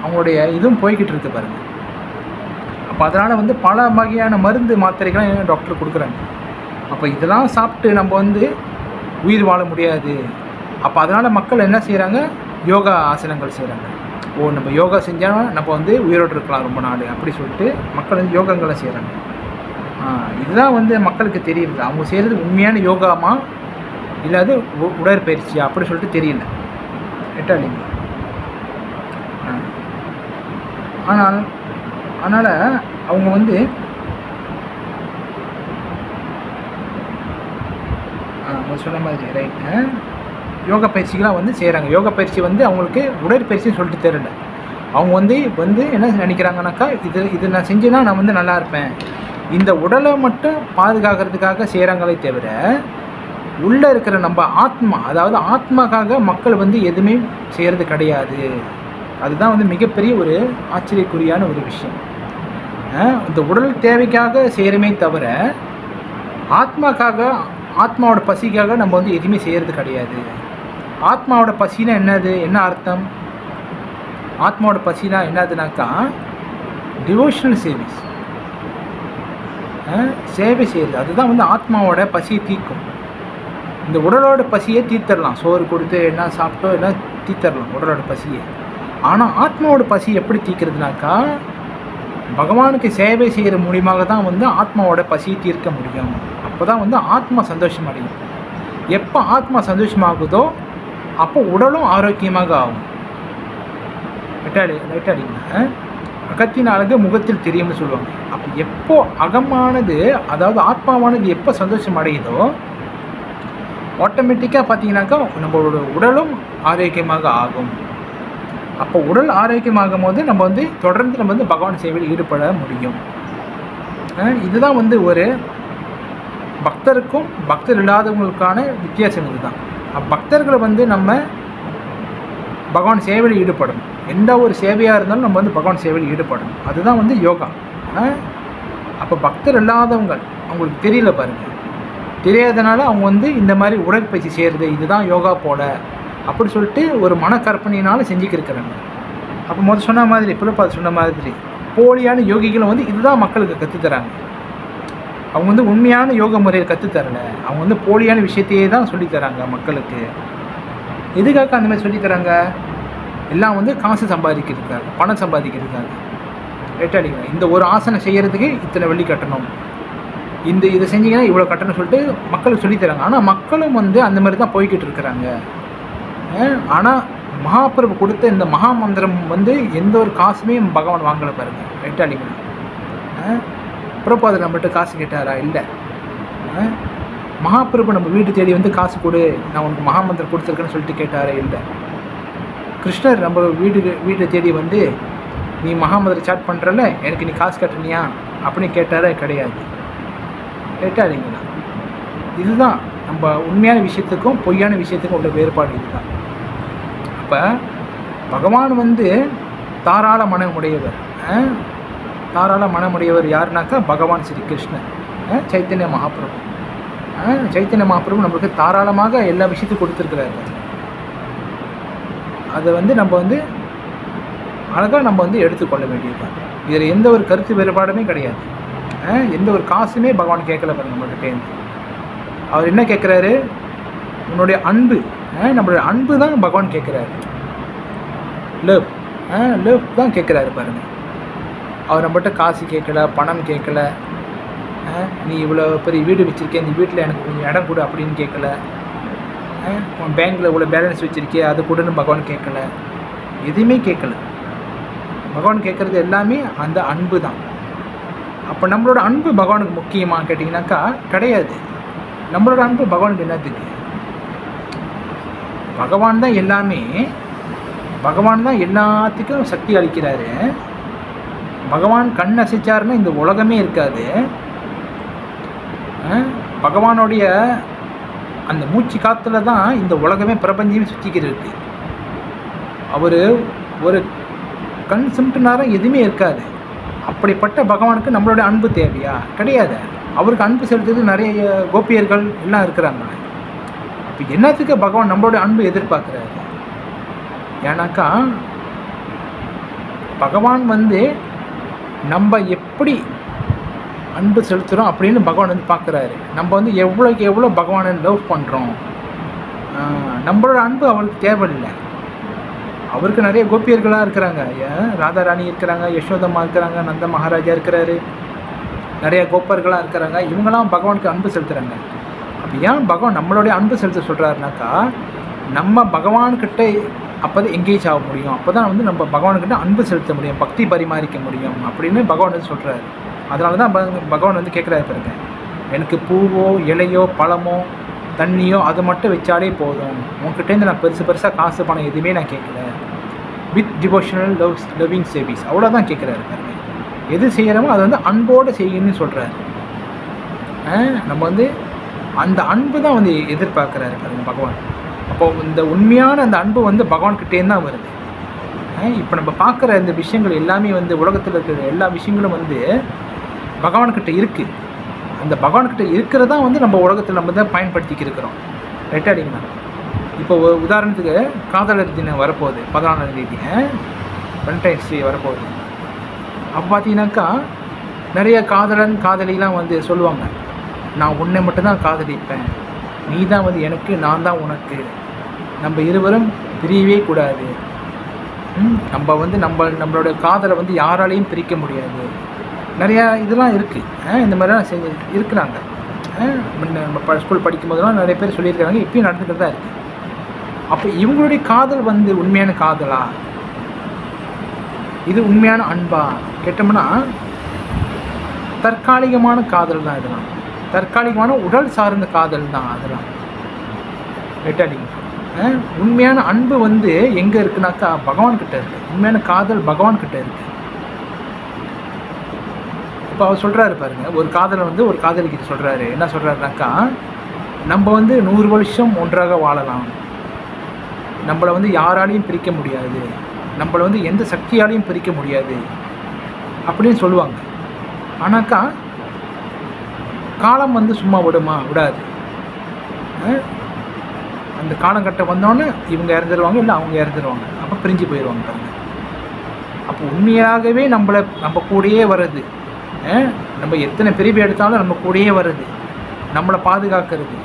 A: அவங்களுடைய இதுவும் போய்கிட்டு இருக்கு பாருங்கள். அப்போ அதனால் வந்து பல வகையான மருந்து மாத்திரைகள்லாம் டாக்டர் கொடுக்குறாங்க. அப்போ இதெல்லாம் சாப்பிட்டு நம்ம வந்து உயிர் வாழ முடியாது. அப்போ அதனால் மக்கள் என்ன செய்கிறாங்க? யோகா ஆசனங்கள் செய்கிறாங்க. நம்ம யோகா செஞ்சால் நம்ம வந்து உயிரோடு இருக்கலாம் ரொம்ப நாள் அப்படி சொல்லிட்டு மக்கள் வந்து யோகங்களை செய்கிறாங்க. இதுதான் வந்து மக்களுக்கு தெரியல. அவங்க செய்கிறது உண்மையான யோகாமா இல்லாது உடற்பயிற்சியா அப்படி சொல்லிட்டு தெரியல. ரைட்டா இல்லைங்களா? அதனால் அவங்க வந்து சொன்ன மாதிரி ரைட் யோகா பயிற்சிகளாக வந்து செய்கிறாங்க. யோகா பயிற்சி வந்து அவங்களுக்கு உடற்பயிற்சின்னு சொல்லிட்டு தெரியல. அவங்க வந்து என்ன நினைக்கிறாங்கனாக்கா, இது நான் செஞ்சேன்னா நான் வந்து நல்லா இருப்பேன், இந்த உடலை மட்டும் பாதுகாக்கிறதுக்காக செய்கிறாங்களே தவிர உள்ளே இருக்கிற நம்ம ஆத்மா, அதாவது ஆத்மாக்காக மக்கள் வந்து எதுவுமே செய்கிறது கிடையாது. அதுதான் வந்து மிகப்பெரிய ஒரு ஆச்சரியக்குறியான ஒரு விஷயம். இந்த உடல் தேவைக்காக செய்கிறமே தவிர ஆத்மாக்காக, ஆத்மாவோட பசிக்காக நம்ம வந்து எதுவுமே செய்கிறது கிடையாது. ஆத்மாவோட பசினா என்னது? என்ன அர்த்தம்? ஆத்மாவோட பசினா என்னதுனாக்கா டிவோஷனல் சர்வீஸ், சேவை செய்யுது. அதுதான் வந்து ஆத்மாவோட பசியை தீர்க்கும். இந்த உடலோட பசியை தீர்த்தரலாம், சோறு கொடுத்து என்ன சாப்பிட்டோ எல்லாம் தீர்த்தரலாம் உடலோட பசியை. ஆனால் ஆத்மாவோட பசி எப்படி தீர்க்கிறதுனாக்கா பகவானுக்கு சேவை செய்கிற மூலியமாக தான் வந்து ஆத்மாவோட பசியை தீர்க்க முடியும். அப்போ தான் வந்து ஆத்மா சந்தோஷம் அடையும். எப்போ ஆத்மா சந்தோஷமாகுதோ அப்போ உடலும் ஆரோக்கியமாக ஆகும். ரைட்டாடிங்க? அகத்தின் அழகு முகத்தில் தெரியும்னு சொல்லுவாங்க. அப்போ எப்போ அகமானது, அதாவது ஆத்மாவானது எப்போ சந்தோஷம் அடையுதோ ஆட்டோமேட்டிக்காக பார்த்தீங்கன்னாக்கா நம்மளோட உடலும் ஆரோக்கியமாக ஆகும். அப்போ உடல் ஆரோக்கியமாகும் போது நம்ம வந்து தொடர்ந்து நம்ம வந்து பகவான் சேவையில் ஈடுபட முடியும். இதுதான் வந்து ஒரு பக்தருக்கும் பக்தர் இல்லாதவங்களுக்கான வித்தியாசம். இதுதான் பக்தர்களை வந்து நம்ம பகவான் சேவையில் ஈடுபடணும். எந்த ஒரு சேவையாக இருந்தாலும் நம்ம வந்து பகவான் சேவையில் ஈடுபடணும். அதுதான் வந்து யோகா. அப்போ பக்தர் இல்லாதவங்க அவங்களுக்கு தெரியல பாருங்கள், தெரியாதனால அவங்க வந்து இந்த மாதிரி உடற்பயிற்சி செய்கிறது இதுதான் யோகா போல அப்படி சொல்லிட்டு ஒரு மனக்கற்பனையினால் செஞ்சுக்கிருக்கிறாங்க. அப்போ முதல் சொன்ன மாதிரி பிரபுபாதர் சொன்ன மாதிரி போலியான யோகிகளை வந்து இதுதான் மக்களுக்கு கற்றுத்தராங்க. அவங்க வந்து உண்மையான யோக முறையை கற்றுத்தரலை, அவங்க வந்து போலியான விஷயத்தையே தான் சொல்லித்தராங்க மக்களுக்கு. எதுக்காக அந்த மாதிரி சொல்லித்தராங்க? எல்லாம் வந்து காசு சம்பாதிக்கிறதுக்காக, பணம் சம்பாதிக்கிறதுக்காக. ரைட்டாடிங்க, இந்த ஒரு ஆசனம் செய்கிறதுக்கு இத்தனை வெள்ளி கட்டணும், இதை செஞ்சிங்கன்னா இவ்வளோ கட்டணும் சொல்லிட்டு மக்களுக்கு சொல்லித்தராங்க. ஆனால் மக்களும் வந்து அந்த மாதிரி தான் போய்கிட்டு இருக்கிறாங்க. ஆனால் மகாபிரபு கொடுத்த இந்த மகா மந்திரம் வந்து எந்த ஒரு காசுமே பகவான் வாங்கலை பாருங்க. ரைட்டாடிங்க, பிரபுபாதர் நம்மகிட்ட காசு கேட்டாரா? இல்லை. மகாபிரபு நம்ம வீட்டு தேடி வந்து காசு கொடு, நான் உனக்கு மகாமந்திரம் கொடுத்துருக்கேன்னு சொல்லிட்டு கேட்டாரே? இல்லை. கிருஷ்ணர் நம்ம வீட்டை தேடி வந்து நீ மகாமந்திரம் சாட் பண்ணுறல, எனக்கு நீ காசு கட்டணியா அப்படின்னு கேட்டாரே? கிடையாது. கேட்டாருங்களா? இதுதான் நம்ம உண்மையான விஷயத்துக்கும் பொய்யான விஷயத்துக்கும் உள்ள வேறுபாடு. இதுதான். அப்போ பகவான் வந்து தாராள மனமுடையவர். தாராள மனமுடையவர் யாருனாக்கா பகவான் ஸ்ரீ கிருஷ்ணன், சைத்தன்ய மகாபிரபு. சைத்தன்ய மகாபிரபு நம்மளுக்கு தாராளமாக எல்லா விஷயத்தையும் கொடுத்துருக்கிறாரு. அதை வந்து நம்ம வந்து அழகாக நம்ம வந்து எடுத்துக்கொள்ள வேண்டியதுதான். இதில் எந்த ஒரு கருத்து வேறுபாடுமே கிடையாது. எந்த ஒரு காசுமே பகவான் கேட்கல பாருங்க நம்மகிட்டேருந்து. அவர் என்ன கேட்குறாரு? உன்னுடைய அன்பு, நம்மளுடைய அன்பு தான் பகவான் கேட்குறாரு. லவ் தான் கேட்குறாரு பாருங்க. அவர் நம்மகிட்ட காசு கேட்கல, பணம் கேட்கல, நீ இவ்வளோ பெரிய வீடு வச்சுருக்கே, இந்த வீட்டில் எனக்கு கொஞ்சம் இடம் கொடு அப்படின்னு கேட்கல, உன் பேங்க்கில் இவ்வளோ பேலன்ஸ் வச்சுருக்கே அதை கொடுன்னு பகவான் கேட்கல, எதுவுமே கேட்கல. பகவான் கேட்குறது எல்லாமே அந்த அன்பு தான். அப்போ நம்மளோட அன்பு பகவானுக்கு முக்கியமாக கேட்டிங்கனாக்கா கிடையாது. நம்மளோட அன்பு பகவானுக்கு என்னத்துக்கு? பகவான் தான் எல்லாமே, பகவான் தான் எல்லாத்துக்கும் சக்தி அளிக்கிறாரு. பகவான் கண் அசைச்சாருன்னா இந்த உலகமே இருக்காது. பகவானுடைய அந்த மூச்சு காற்றுல தான் இந்த உலகமே பிரபஞ்சமே சுற்றிக்கிட்டு இருக்கு. அவர் ஒரு கண் சிமிட்டினாரம் எதுவுமே இருக்காது. அப்படிப்பட்ட பகவானுக்கு நம்மளோட அன்பு தேவையா? கிடையாது. அவருக்கு அன்பு செலுத்துறது நிறைய கோபியர்கள் எல்லாம் இருக்கிறாங்க. அப்போ என்னத்துக்கு பகவான் நம்மளோட அன்பு எதிர்பார்க்குறாரு? ஏன்னாக்கா பகவான் வந்து நம்ம எப்படி அன்பு செலுத்துகிறோம் அப்படின்னு பகவான் வந்து பார்க்குறாரு. நம்ம வந்து எவ்வளோக்கு எவ்வளோ பகவானை லவ் பண்ணுறோம். நம்மளோட அன்பு அவருக்கு தேவையில்லை. அவருக்கு நிறைய கோபியர்களாக இருக்கிறாங்க. ராதாராணி இருக்கிறாங்க, யசோதம்மா இருக்கிறாங்க, நந்த மகாராஜா இருக்கிறாரு, நிறைய கோப்பர்களாக இருக்கிறாங்க. இவங்களாம் பகவானுக்கு அன்பு செலுத்துகிறாங்க. அப்போ ஏன் பகவான் நம்மளுடைய அன்பு செலுத்த சொல்கிறாருனாக்கா, நம்ம பகவான்கிட்ட அப்போ தான் எங்கேஜ் ஆக முடியும், அப்போ தான் வந்து நம்ம பகவான்கிட்ட அன்பு செலுத்த முடியும், பக்தி பரிமாறிக்க முடியும் அப்படின்னு பகவான் வந்து சொல்கிறாரு. அதனால தான் பகவான் வந்து கேட்குறாரு பாருங்க, எனக்கு பூவோ இலையோ பழமோ தண்ணியோ அது மட்டும் வச்சாலே போதும், உங்ககிட்டேருந்து நான் பெருசாக காசு பணம் எதுவுமே நான் கேட்கல, வித் டிவோஷனல் லவ்விங் சர்வீஸ் அவ்வளோதான் கேட்குறாரு பாருங்க. எது செய்கிறோமோ அதை வந்து அன்போடு செய்யணும்னு சொல்கிறாரு. நம்ம வந்து அந்த அன்பு தான் வந்து எதிர்பார்க்குறாரு பாருங்க பகவான். அப்போது இந்த உண்மையான அந்த அன்பு வந்து பகவான்கிட்டேருந்து தான் வருது. இப்போ நம்ம பார்க்குற இந்த விஷயங்கள் எல்லாமே வந்து உலகத்தில் இருக்கிற எல்லா விஷயங்களும் வந்து பகவான்கிட்ட இருக்குது. அந்த பகவான்கிட்ட இருக்கிறதா வந்து நம்ம உலகத்தில் நம்ம தான் பயன்படுத்திக்க இருக்கிறோம். ரைட்டாக அடிங்கண்ணா. இப்போ உதாரணத்துக்கு காதலர் தினம் வரப்போகுது, 14ஆம் தேதி வேலண்டைன்ஸ் டே வரப்போகுது. அப்போ பார்த்தீங்கன்னாக்கா நிறைய காதலன் காதலிலாம் வந்து சொல்லுவாங்க, நான் உன்னை மட்டும்தான் காதலிப்பேன், நீ தான் வந்து எனக்கு, நான் தான் உனக்கு, நம்ம இருவரும் பிரியவே கூடாது, நம்ம வந்து நம்மளோட காதலை வந்து யாராலையும் பிரிக்க முடியாது. நிறையா இதெல்லாம் இருக்குது. இந்த மாதிரிலாம் செஞ்சு இருக்கிறாங்க. நம்ம ஸ்கூல் படிக்கும்போதெல்லாம் நிறைய பேர் சொல்லியிருக்காங்க, இப்பயும் நடந்துக்கிட்டு தான் இருக்குது. அப்போ இவங்களுடைய காதல் வந்து உண்மையான காதலா, இது உண்மையான அன்பா கேட்டோம்னா தற்காலிகமான காதல் தான். இதெல்லாம் தற்காலிகமான உடல் சார்ந்த காதல் தான் அதெல்லாம். ரைட்டாடிங்க. உண்மையான அன்பு வந்து எங்கே இருக்குனாக்கா பகவான்கிட்ட இருக்குது. உண்மையான காதல் பகவான்கிட்ட இருக்குது. இப்போ அவர் சொல்கிறாரு பாருங்கள், ஒரு காதலை வந்து ஒரு காதலிக்கிட்ட சொல்கிறாரு. என்ன சொல்கிறாருனாக்கா, நம்ம வந்து 100 வருஷம் ஒன்றாக வாழலாம், நம்மளை வந்து யாராலையும் பிரிக்க முடியாது, நம்மளை வந்து எந்த சக்தியாலையும் பிரிக்க முடியாது அப்படின்னு சொல்லுவாங்க. ஆனாக்கா காலம் வந்து சும்மா விடாது. அந்த காலகட்டம் வந்தோடனே இவங்க இறந்துருவாங்க, இல்லை அவங்க இறந்துருவாங்க, அப்போ பிரிஞ்சு போயிடுவாங்க பாருங்க. அப்போ உண்மையாகவே நம்ம கூடயே வர்றது, நம்ம எத்தனை பிரிவு எடுத்தாலும் நம்ம கூடயே வர்றது, நம்மளை பாதுகாக்கிறது,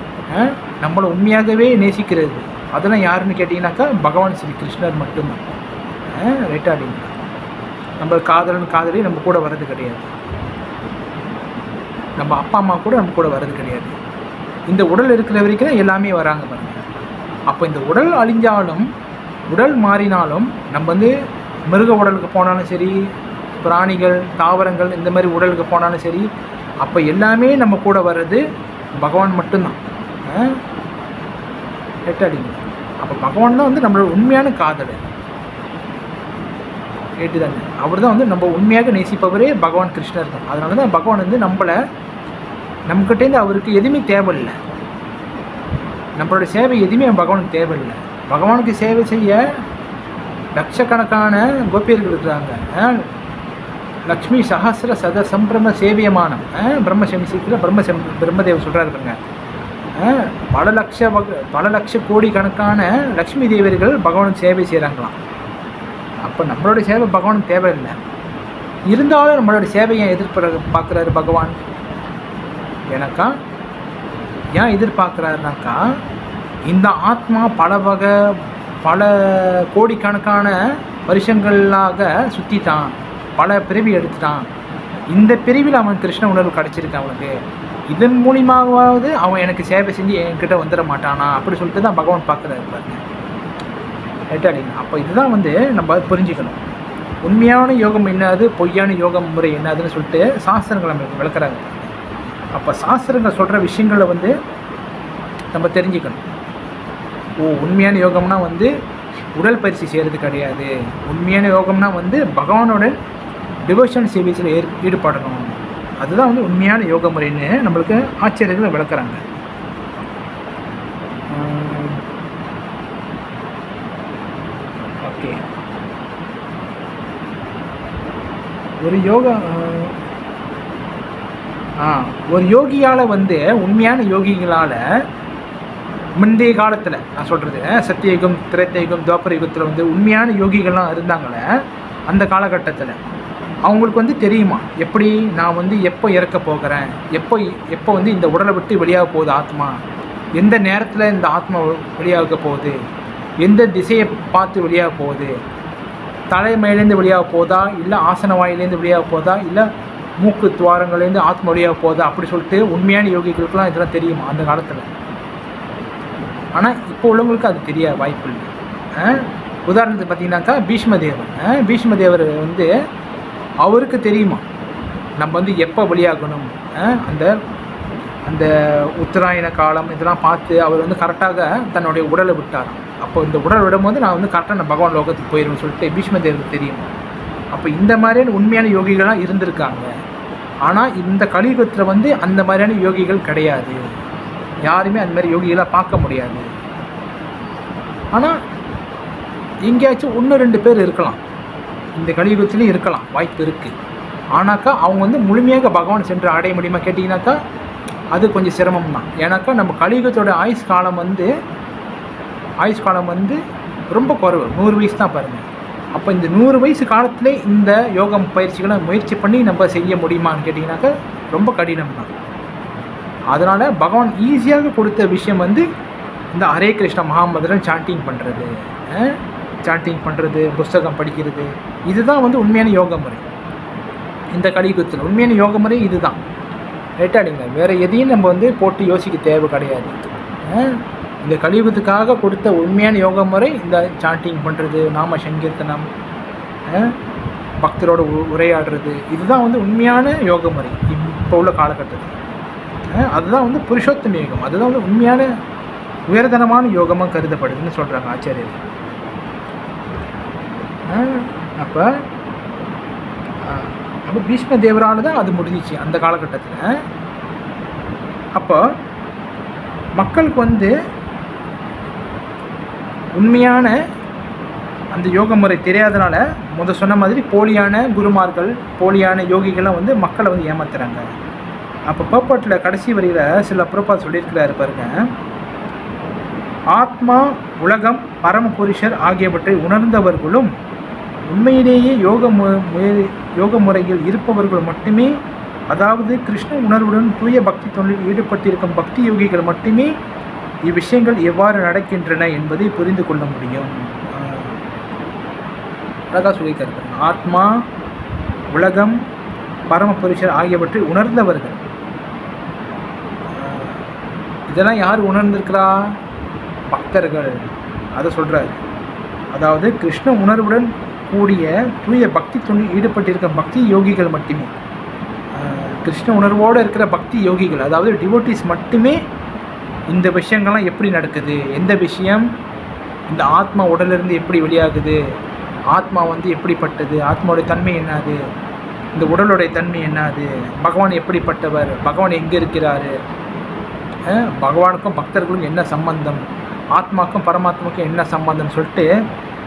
A: நம்மளை உண்மையாகவே நேசிக்கிறது, அதெல்லாம் யாருன்னு கேட்டிங்கனாக்கா பகவான் ஸ்ரீ கிருஷ்ணர் மட்டும்தான். ரைட்டா அப்படிங்களா? நம்ம காதலி நம்ம கூட வர்றது கிடையாது, நம்ம அப்பா அம்மா கூட நம்ம கூட வர்றது கிடையாது. இந்த உடல் இருக்கிற வரைக்கும் தான் எல்லாமே வராங்க பாருங்க. அப்போ இந்த உடல் அழிஞ்சாலும், உடல் மாறினாலும், நம்ம வந்து மிருக உடலுக்கு போனாலும் சரி, பிராணிகள் தாவரங்கள் இந்த மாதிரி உடலுக்கு போனாலும் சரி, அப்போ எல்லாமே நம்ம கூட வர்றது பகவான் மட்டும்தான். கேட்டாடிங்க. அப்போ பகவான் தான் வந்து நம்மளோட உண்மையான காதலர். கேட்டுதாங்க. அவர் தான் வந்து நம்ம உண்மையாக நேசிப்பவரே பகவான் கிருஷ்ணர் தான். அதனால தான் பகவான் வந்து நம்மக்கிட்டேருந்து அவருக்கு எதுவுமே தேவையில்லை, நம்மளோட சேவை எதுவுமே பகவானுக்கு தேவையில்லை. பகவானுக்கு சேவை செய்ய லட்சக்கணக்கான கோபியர்கள் இருக்கிறாங்க. லக்ஷ்மி சஹசிர சத சம்பிரம சேவியமானம் பிரம்மசமிசத்தில் பிரம்மதேவர் சொல்கிறாரு பாருங்க. பல லட்ச கோடி கணக்கான லக்ஷ்மி தேவர்கள் பகவானுக்கு சேவை செய்கிறாங்களாம். அப்போ நம்மளோட சேவை பகவானுக்கு தேவையில்லை. இருந்தாலும் நம்மளோட சேவையை பார்க்குறாரு பகவான். எனக்கா ஏன் எதிர்பார்க்குறாருனாக்கா, இந்த ஆத்மா பல கோடிக்கணக்கான வருஷங்களாக சுற்றிட்டான், பல பிறவி எடுத்துட்டான். இந்த பிரிவில் அவன் கிருஷ்ண உணர்வு கிடச்சிருக்கு அவனுக்கு. இதன் மூலியமாகவாவது அவன் எனக்கு சேவை செஞ்சு என்கிட்ட வந்துட மாட்டானா அப்படி சொல்லிட்டு தான் பகவான் பார்க்குறாரு பாருங்க. ரைட்டாடிங்க. அப்போ இதுதான் வந்து நம்ம புரிஞ்சுக்கணும். உண்மையான யோகம் என்னது, பொய்யான யோகம் முறை என்னதுன்னு சொல்லிட்டு சாஸ்திரங்கள் நம்மளுக்கு விளக்குறாங்க. அப்போ சாஸ்திரங்கள் சொல்கிற விஷயங்களை வந்து நம்ம தெரிஞ்சுக்கணும். உண்மையான யோகம்னா வந்து உடல் பயிற்சி செய்கிறது கிடையாது. உண்மையான யோகம்னா வந்து பகவானோட டிவோஷன் சர்வீஸில் ஈடுபடணும். அதுதான் வந்து உண்மையான யோக முறைன்னு நம்மளுக்கு ஆச்சரியங்களை விளக்குறாங்க. ஓகே, ஒரு யோகியால் வந்து உண்மையான யோகிகளால் முந்தைய காலத்தில் நான் சொல்கிறது சத்தியயுகம் திரேத்தயுகம் துவாபர யுகத்தில் வந்து உண்மையான யோகிகள்லாம் இருந்தாங்களே, அந்த காலகட்டத்தில் அவங்களுக்கு வந்து தெரியுமா எப்படி நான் வந்து எப்போ இறக்க போகிறேன், எப்போ வந்து இந்த உடலை விட்டு வெளியாக போகுது ஆத்மா, எந்த நேரத்தில் இந்த ஆத்மா வெளியாக போகுது, எந்த திசையை பார்த்து வெளியாக போகுது, தலைமையிலேருந்து வெளியாக போதா, இல்லை ஆசன வாயிலேருந்து வெளியாக போதா, இல்லை மூக்கு துவாரங்கள்லேருந்து ஆத்மா வழியாக போதா, அப்படி சொல்லிட்டு உண்மையான யோகிகளுக்கெல்லாம் இதெல்லாம் தெரியுமா அந்த காலத்தில். ஆனால் இப்போ உள்ளவங்களுக்கு அது தெரிய வாய்ப்பு இல்லை. உதாரணத்துக்கு பார்த்தீங்கன்னாக்கா பீஷ்மதேவர் வந்து அவருக்கு தெரியுமா நம்ம வந்து எப்போ வெளியாகணும், அந்த உத்தராயண காலம் இதெல்லாம் பார்த்து அவர் வந்து கரெக்டாக தன்னுடைய உடலை விட்டார். அப்போ இந்த உடல் விடும்போது நான் வந்து கரெக்டாக நான் பகவான் லோகத்துக்கு போயிடுவேன்னு சொல்லிட்டு பீஷ்மதேவருக்கு தெரியும். அப்போ இந்த மாதிரியான உண்மையான யோகிகள்லாம் இருந்திருக்காங்க. ஆனால் இந்த கலியுகத்தில் வந்து அந்த மாதிரியான யோகிகள் கிடையாது. யாருமே அந்த மாதிரி யோகிகளாக பார்க்க முடியாது. ஆனால் எங்கேயாச்சும் 1-2 பேர் இருக்கலாம், இந்த கலியுகத்துலேயும் இருக்கலாம், வாய்ப்பு இருக்குது. ஆனாக்கா அவங்க வந்து முழுமையாக பகவான் சென்று அடைய முடியுமா கேட்டிங்கனாக்கா அது கொஞ்சம் சிரமம் தான். ஏன்னாக்கா நம்ம கலியுகத்தோட ஆயுஷ் காலம் வந்து ரொம்ப குறைவு, 100 வயசு தான் பாருங்கள். அப்போ இந்த 100 வயசு காலத்திலே இந்த யோகம் பயிற்சிகளை முயற்சி பண்ணி நம்ம செய்ய முடியுமான்னு கேட்டிங்கனாக்கா ரொம்ப கடினம் தான். அதனால் பகவான் ஈஸியாக கொடுத்த விஷயம் வந்து இந்த ஹரே கிருஷ்ண மகாமந்திரம் சாண்டிங் பண்ணுறது, புஸ்தகம் படிக்கிறது, இதுதான் வந்து உண்மையான யோக முறை. இந்த கலியுகத்தில் உண்மையான யோக முறை இதுதான். ரைட்டாடிங்க. வேறு எதையும் நம்ம வந்து போட்டு யோசிக்க தேவை கிடையாது. இந்த கலியுகத்துக்காக கொடுத்த உண்மையான யோக முறை இந்த சாண்டிங் பண்ணுறது, நாம சங்கீர்த்தனம், பக்தரோட உரையாடுறது, இதுதான் வந்து உண்மையான யோக முறை இப்போ உள்ள காலகட்டத்தில். அதுதான் வந்து புருஷோத்தம யோகம், அதுதான் வந்து உண்மையான உயர்தனமான யோகமாக கருதப்படுதுன்னு சொல்கிறாங்க ஆச்சாரியர்கள். அப்போ பீஷ்ம தேவரால் தான் அது முடிஞ்சிச்சு அந்த காலகட்டத்தில். அப்போ மக்களுக்கு வந்து உண்மையான அந்த யோக முறை தெரியாதனால சொன்ன மாதிரி போலியான குருமார்கள், போலியான யோகிகள்லாம் வந்து மக்களை வந்து ஏமாத்துறாங்க. அப்போ பர்பட்டில் கடைசி வரியில் சில பிரபாத் சொல்லியிருக்கிறாரு பாருங்க, ஆத்மா, உலகம், பரமபுருஷர் ஆகியவற்றை உணர்ந்தவர்களும் உண்மையிலேயே யோக முறையில் இருப்பவர்கள் மட்டுமே, அதாவது கிருஷ்ண உணர்வுடன் தூய பக்தி தொண்டில் ஈடுபட்டிருக்கும் பக்தி யோகிகள் மட்டுமே இவ்விஷயங்கள் எவ்வாறு நடக்கின்றன என்பதை புரிந்து கொள்ள முடியும். அழகாக சொல்லியிருக்காரு. ஆத்மா, உலகம், பரமபுருஷர் ஆகியவற்றை உணர்ந்தவர்கள். இதெல்லாம் யார் உணர்ந்திருக்கிறா? பக்தர்கள். அதை சொல்கிறார். அதாவது கிருஷ்ண உணர்வுடன் கூடிய தூய பக்தி தொண்டில் ஈடுபட்டிருக்க பக்தி யோகிகள் மட்டுமே, கிருஷ்ண உணர்வோடு இருக்கிற பக்தி யோகிகள், அதாவது டிவோட்டிஸ் மட்டுமே இந்த விஷயங்கள்லாம் எப்படி நடக்குது, எந்த விஷயம் இந்த ஆத்மா உடலிருந்து எப்படி வெளியாகுது, ஆத்மா வந்து எப்படிப்பட்டது, ஆத்மாவுடைய தன்மை என்னது, இந்த உடலுடைய தன்மை என்னது, பகவான் எப்படிப்பட்டவர், பகவான் எங்கே இருக்கிறாரு, பகவானுக்கும் பக்தர்களுக்கும் என்ன சம்பந்தம், ஆத்மாக்கும் பரமாத்மாவுக்கும் என்ன சம்பந்தம்னு சொல்லிட்டு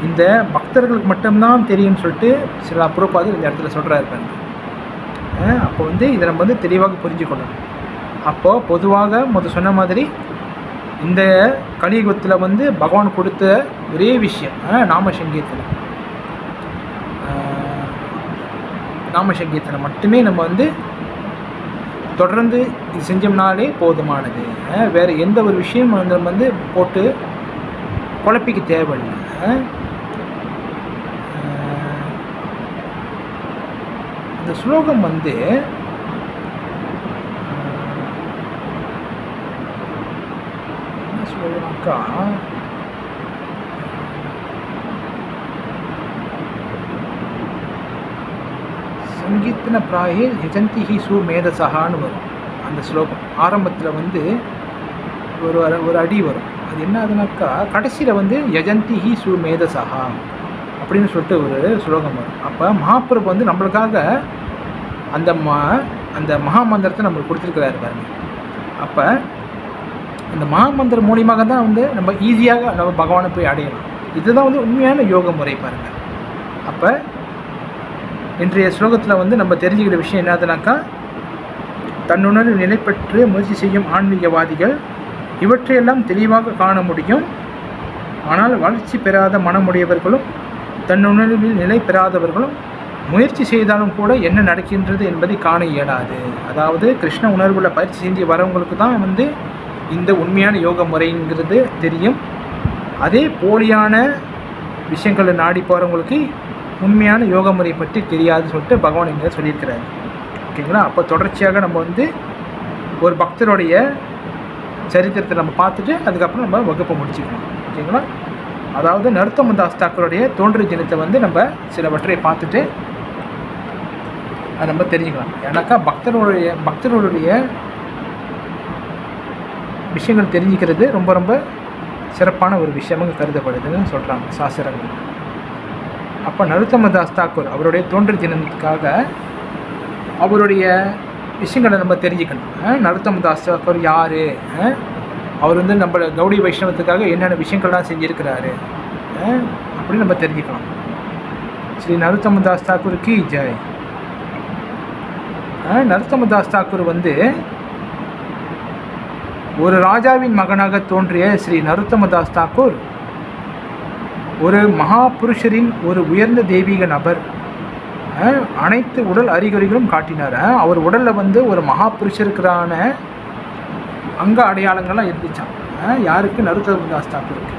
A: இந்த பக்தர்களுக்கு மட்டும்தான் தெரியும்னு சொல்லிட்டு சில பிரபாது இந்த இடத்துல சொல்கிறாரு. அப்போ வந்து இதை நம்ம வந்து தெளிவாக புரிஞ்சுக்கணும். அப்போது பொதுவாக சொன்ன மாதிரி இந்த கலியுகத்தில் வந்து பகவான் கொடுத்த ஒரே விஷயம் நாமசங்கீர்த்தனை மட்டுமே நம்ம வந்து தொடர்ந்து இது செஞ்சோம்னாலே போதுமானது. வேறு எந்த ஒரு விஷயம் நம்ம வந்து போட்டு குழப்பிக்க தேவையில்லை. இந்த ஸ்லோகம் வந்து என்ன சொல்லுவாக்கா, சங்கீத்தன பிராயே யஜந்தி சு மேதசகான்னு வரும். அந்த ஸ்லோகம் ஆரம்பத்தில் வந்து ஒரு அடி வரும். அது என்ன ஆகுதுனாக்கா, கடைசியில் வந்து யஜந்தி சு மேதசகா அப்படின்னு சொல்லிட்டு ஒரு ஸ்லோகம் வரும். அப்போ மகாபிரபு வந்து நம்மளுக்காக அந்த மகாமந்திரத்தை நம்மளுக்கு கொடுத்துருக்கிறாரு பாருங்க. அப்போ அந்த மகாமந்திரம் மூலியமாக தான் வந்து நம்ம ஈஸியாக நம்ம பகவானை போய் அடையலாம். இதுதான் வந்து உண்மையான யோக முறை பாருங்கள். அப்போ இன்றைய ஸ்லோகத்தில் வந்து நம்ம தெரிஞ்சுக்கிற விஷயம் என்னதுனாக்கா, தன்னுணர்வு நிலை பெற்று முயற்சி செய்யும் ஆன்மீகவாதிகள் இவற்றையெல்லாம் தெளிவாக காண முடியும். ஆனால் வளர்ச்சி பெறாத மனமுடையவர்களும் தன்னுணர்வில் நிலை பெறாதவர்களும் முயற்சி செய்தாலும் கூட என்ன நடக்கின்றது என்பதை காண இயலாது. அதாவது கிருஷ்ண உணர்வுள்ள பயிற்சி செஞ்சு வரவங்களுக்கு தான் வந்து இந்த உண்மையான யோக முறைங்கிறது தெரியும். அதே போலியான விஷயங்களை நாடி போகிறவங்களுக்கு உண்மையான யோக முறை பற்றி தெரியாதுன்னு சொல்லிட்டு பகவான் இங்கே சொல்லியிருக்கிறாரு. ஓகேங்களா? அப்போ தொடர்ச்சியாக நம்ம வந்து ஒரு பக்தருடைய சரித்திரத்தை நம்ம பார்த்துட்டு அதுக்கப்புறம் நம்ம வகுப்பை முடிச்சுக்கணும். ஓகேங்களா? அதாவது நரோத்தம தாஸ் தாக்கூருடைய தோன்றி தினத்தை வந்து நம்ம சிலவற்றை பார்த்துட்டு அதை நம்ம தெரிஞ்சுக்கலாம். ஏன்னாக்கா பக்தர்களுடைய விஷயங்கள் தெரிஞ்சுக்கிறது ரொம்ப ரொம்ப சிறப்பான ஒரு விஷயமாக கருதப்படுதுன்னு சொல்கிறாங்க சாஸ்திரங்கள். அப்போ நரோத்தம தாஸ் தாக்கூர் அவருடைய தோன்றி தினத்துக்காக அவருடைய விஷயங்களை நம்ம தெரிஞ்சுக்கணும். நரோத்தம தாஸ் தாக்கூர் யார், அவர் வந்து நம்ம கௌடி வைஷ்ணவத்துக்காக என்னென்ன விஷயங்கள்லாம் செஞ்சுருக்கிறாரு அப்படின்னு நம்ம தெரிஞ்சுக்கலாம். ஸ்ரீ நரோத்தம தாஸ் தாக்கூருக்கு ஜெய். நரோத்தம தாஸ் தாக்கூர் வந்து ஒரு ராஜாவின் மகனாக தோன்றிய ஸ்ரீ நரோத்தம தாஸ் தாக்கூர் ஒரு மகாபுருஷரின் ஒரு உயர்ந்த தெய்வீக நபர். அனைத்து உடல் அறிகுறிகளும் காட்டினார். அவர் உடலில் வந்து ஒரு மகாபுருஷருக்கான அங்க அடையாளங்கள்லாம் இருந்துச்சான். யாருக்கு? நரோத்தம தாஸ் தாக்கூருக்கு.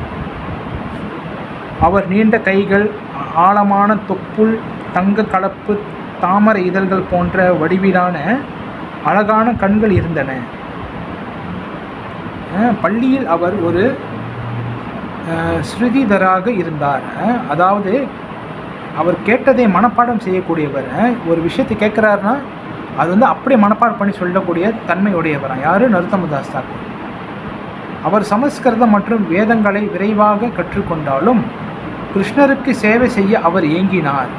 A: அவர் நீண்ட கைகள், ஆழமான தொப்புள், தங்க கலப்பு, தாமரை இதழ்கள் போன்ற வடிவிலான அழகான கண்கள் இருந்தன. பள்ளியில் அவர் ஒரு ஸ்ருதிதராக இருந்தார். அதாவது அவர் கேட்டதை மனப்பாடம் செய்யக்கூடியவர். ஒரு விஷயத்தை கேட்குறாருன்னா அது வந்து அப்படியே மனப்பாடம் பண்ணி சொல்லக்கூடிய தன்மையுடையவரான். யார்? நரோத்தம தாஸ் தாக்கூர். அவர் சமஸ்கிருதம் மற்றும் வேதங்களை விரைவாக கற்றுக்கொண்டாலும் கிருஷ்ணருக்கு சேவை செய்ய அவர் ஏங்கினார்.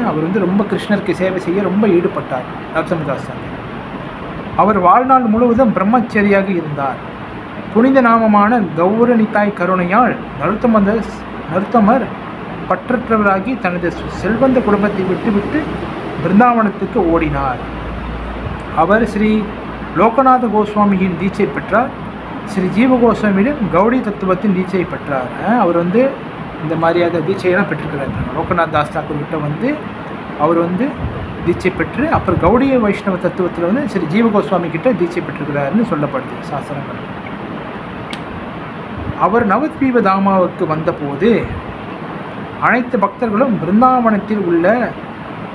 A: அவர் வந்து ரொம்ப கிருஷ்ணருக்கு சேவை செய்ய ரொம்ப ஈடுபட்டார் நரோத்தம தாஸ் தாக்கூர். அவர் வாழ்நாள் முழுவதும் பிரம்மச்சரியாக இருந்தார். புனித நாமமான கௌரநிதாய் கருணையால் நரோத்தமர் பற்றற்றவராகி தனது செல்வந்த குடும்பத்தை விட்டுவிட்டு பிருந்தாவனத்துக்கு ஓடினார். அவர் ஸ்ரீ லோகநாத கோஸ்வாமியின் தீட்சை பெற்றார். ஸ்ரீ ஜீவ கோஸ்வாமியிடம் கௌடி தத்துவத்தின் தீட்சை பெற்றார். அவர் இந்த மாதிரியாக தீட்சையெல்லாம் பெற்றிருக்கிறார். லோகநாத் தாஸ் தாக்கூர் கிட்ட அவர் தீட்சை பெற்று அப்புறம் கௌடிய வைஷ்ணவ தத்துவத்தில் ஸ்ரீ ஜீவ கோஸ்வாமி கிட்ட தீட்சை பெற்றிருக்கிறாருன்னு சொல்லப்படுது சாஸ்திரங்கள். அவர் நவத்வீப தாமாவுக்கு வந்தபோது அனைத்து பக்தர்களும் பிருந்தாவனத்தில் உள்ள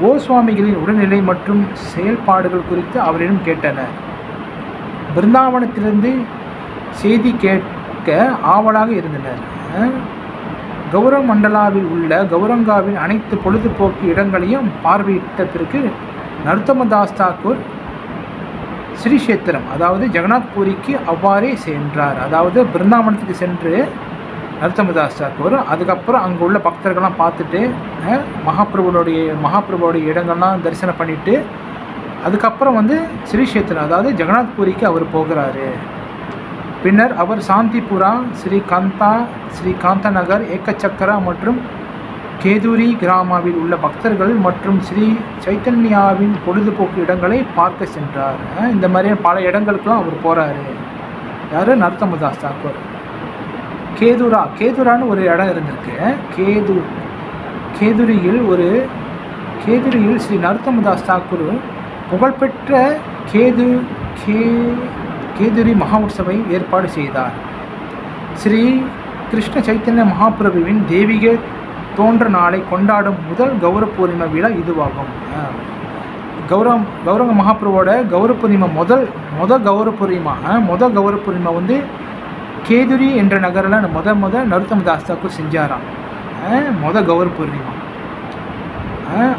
A: கோஸ்வாமிகளின் உடல்நிலை மற்றும் செயல்பாடுகள் குறித்து அவரிடம் கேட்டனர். பிருந்தாவனத்திலிருந்து செய்தி கேட்க ஆவலாக இருந்தனர். கௌரவ மண்டலாவில் உள்ள கௌரங்காவின் அனைத்து பொழுதுபோக்கு இடங்களையும் பார்வையிட்ட பிறகு நரோத்தமதாஸ் தாக்கூர் ஸ்ரீக்ஷேத்திரம் அதாவது ஜெகநாத் பூரிக்கு அவ்வாறே சென்றார். அதாவது பிருந்தாவனத்துக்கு சென்று நரோத்தமதாஸ் தாக்கூர் அதுக்கப்புறம் அங்கே உள்ள பக்தர்கள்லாம் பார்த்துட்டு மகாபிரபுவோடைய இடங்கள்லாம் தரிசனம் பண்ணிவிட்டு அதுக்கப்புறம் ஸ்ரீக்ஷேத்திரம் அதாவது ஜெகநாத் பூரிக்கு அவர் போகிறாரு. பின்னர் அவர் சாந்திபுரா, ஸ்ரீ காந்தநகர், ஏக்கச்சக்கரா மற்றும் கேதுரி கிராமாவில் உள்ள பக்தர்கள் மற்றும் ஸ்ரீ சைத்தன்யாவின் பொழுதுபோக்கு இடங்களை பார்க்க சென்றார். இந்த மாதிரியான பல இடங்களுக்கெல்லாம் அவர் போகிறாரு. யார்? நரோத்தமதாஸ் தாக்கூர். கேதுரான்னு ஒரு இடம் இருந்திருக்கு. கேதுரியில் ஸ்ரீ நரோத்தமதாஸ் தாக்கூர் புகழ்பெற்ற கேதுரி மகா உற்சவை ஏற்பாடு செய்தார். ஸ்ரீ கிருஷ்ண சைத்தன்ய மகாபிரபுவின் தெய்வீக தோன்ற நாளை கொண்டாடும் முதல் கௌரவ பூர்ணிமா விழா இதுவாகும். கௌரவ மகாபிரபுவோட கௌரவ பூர்ணிமா முதல் கௌரவ பூர்ணிமா கேதுரி என்ற நகரில் முத நரோத்தமதாஸ் தாக்கூர் செஞ்சாராம். கௌரவ பூர்ணிமா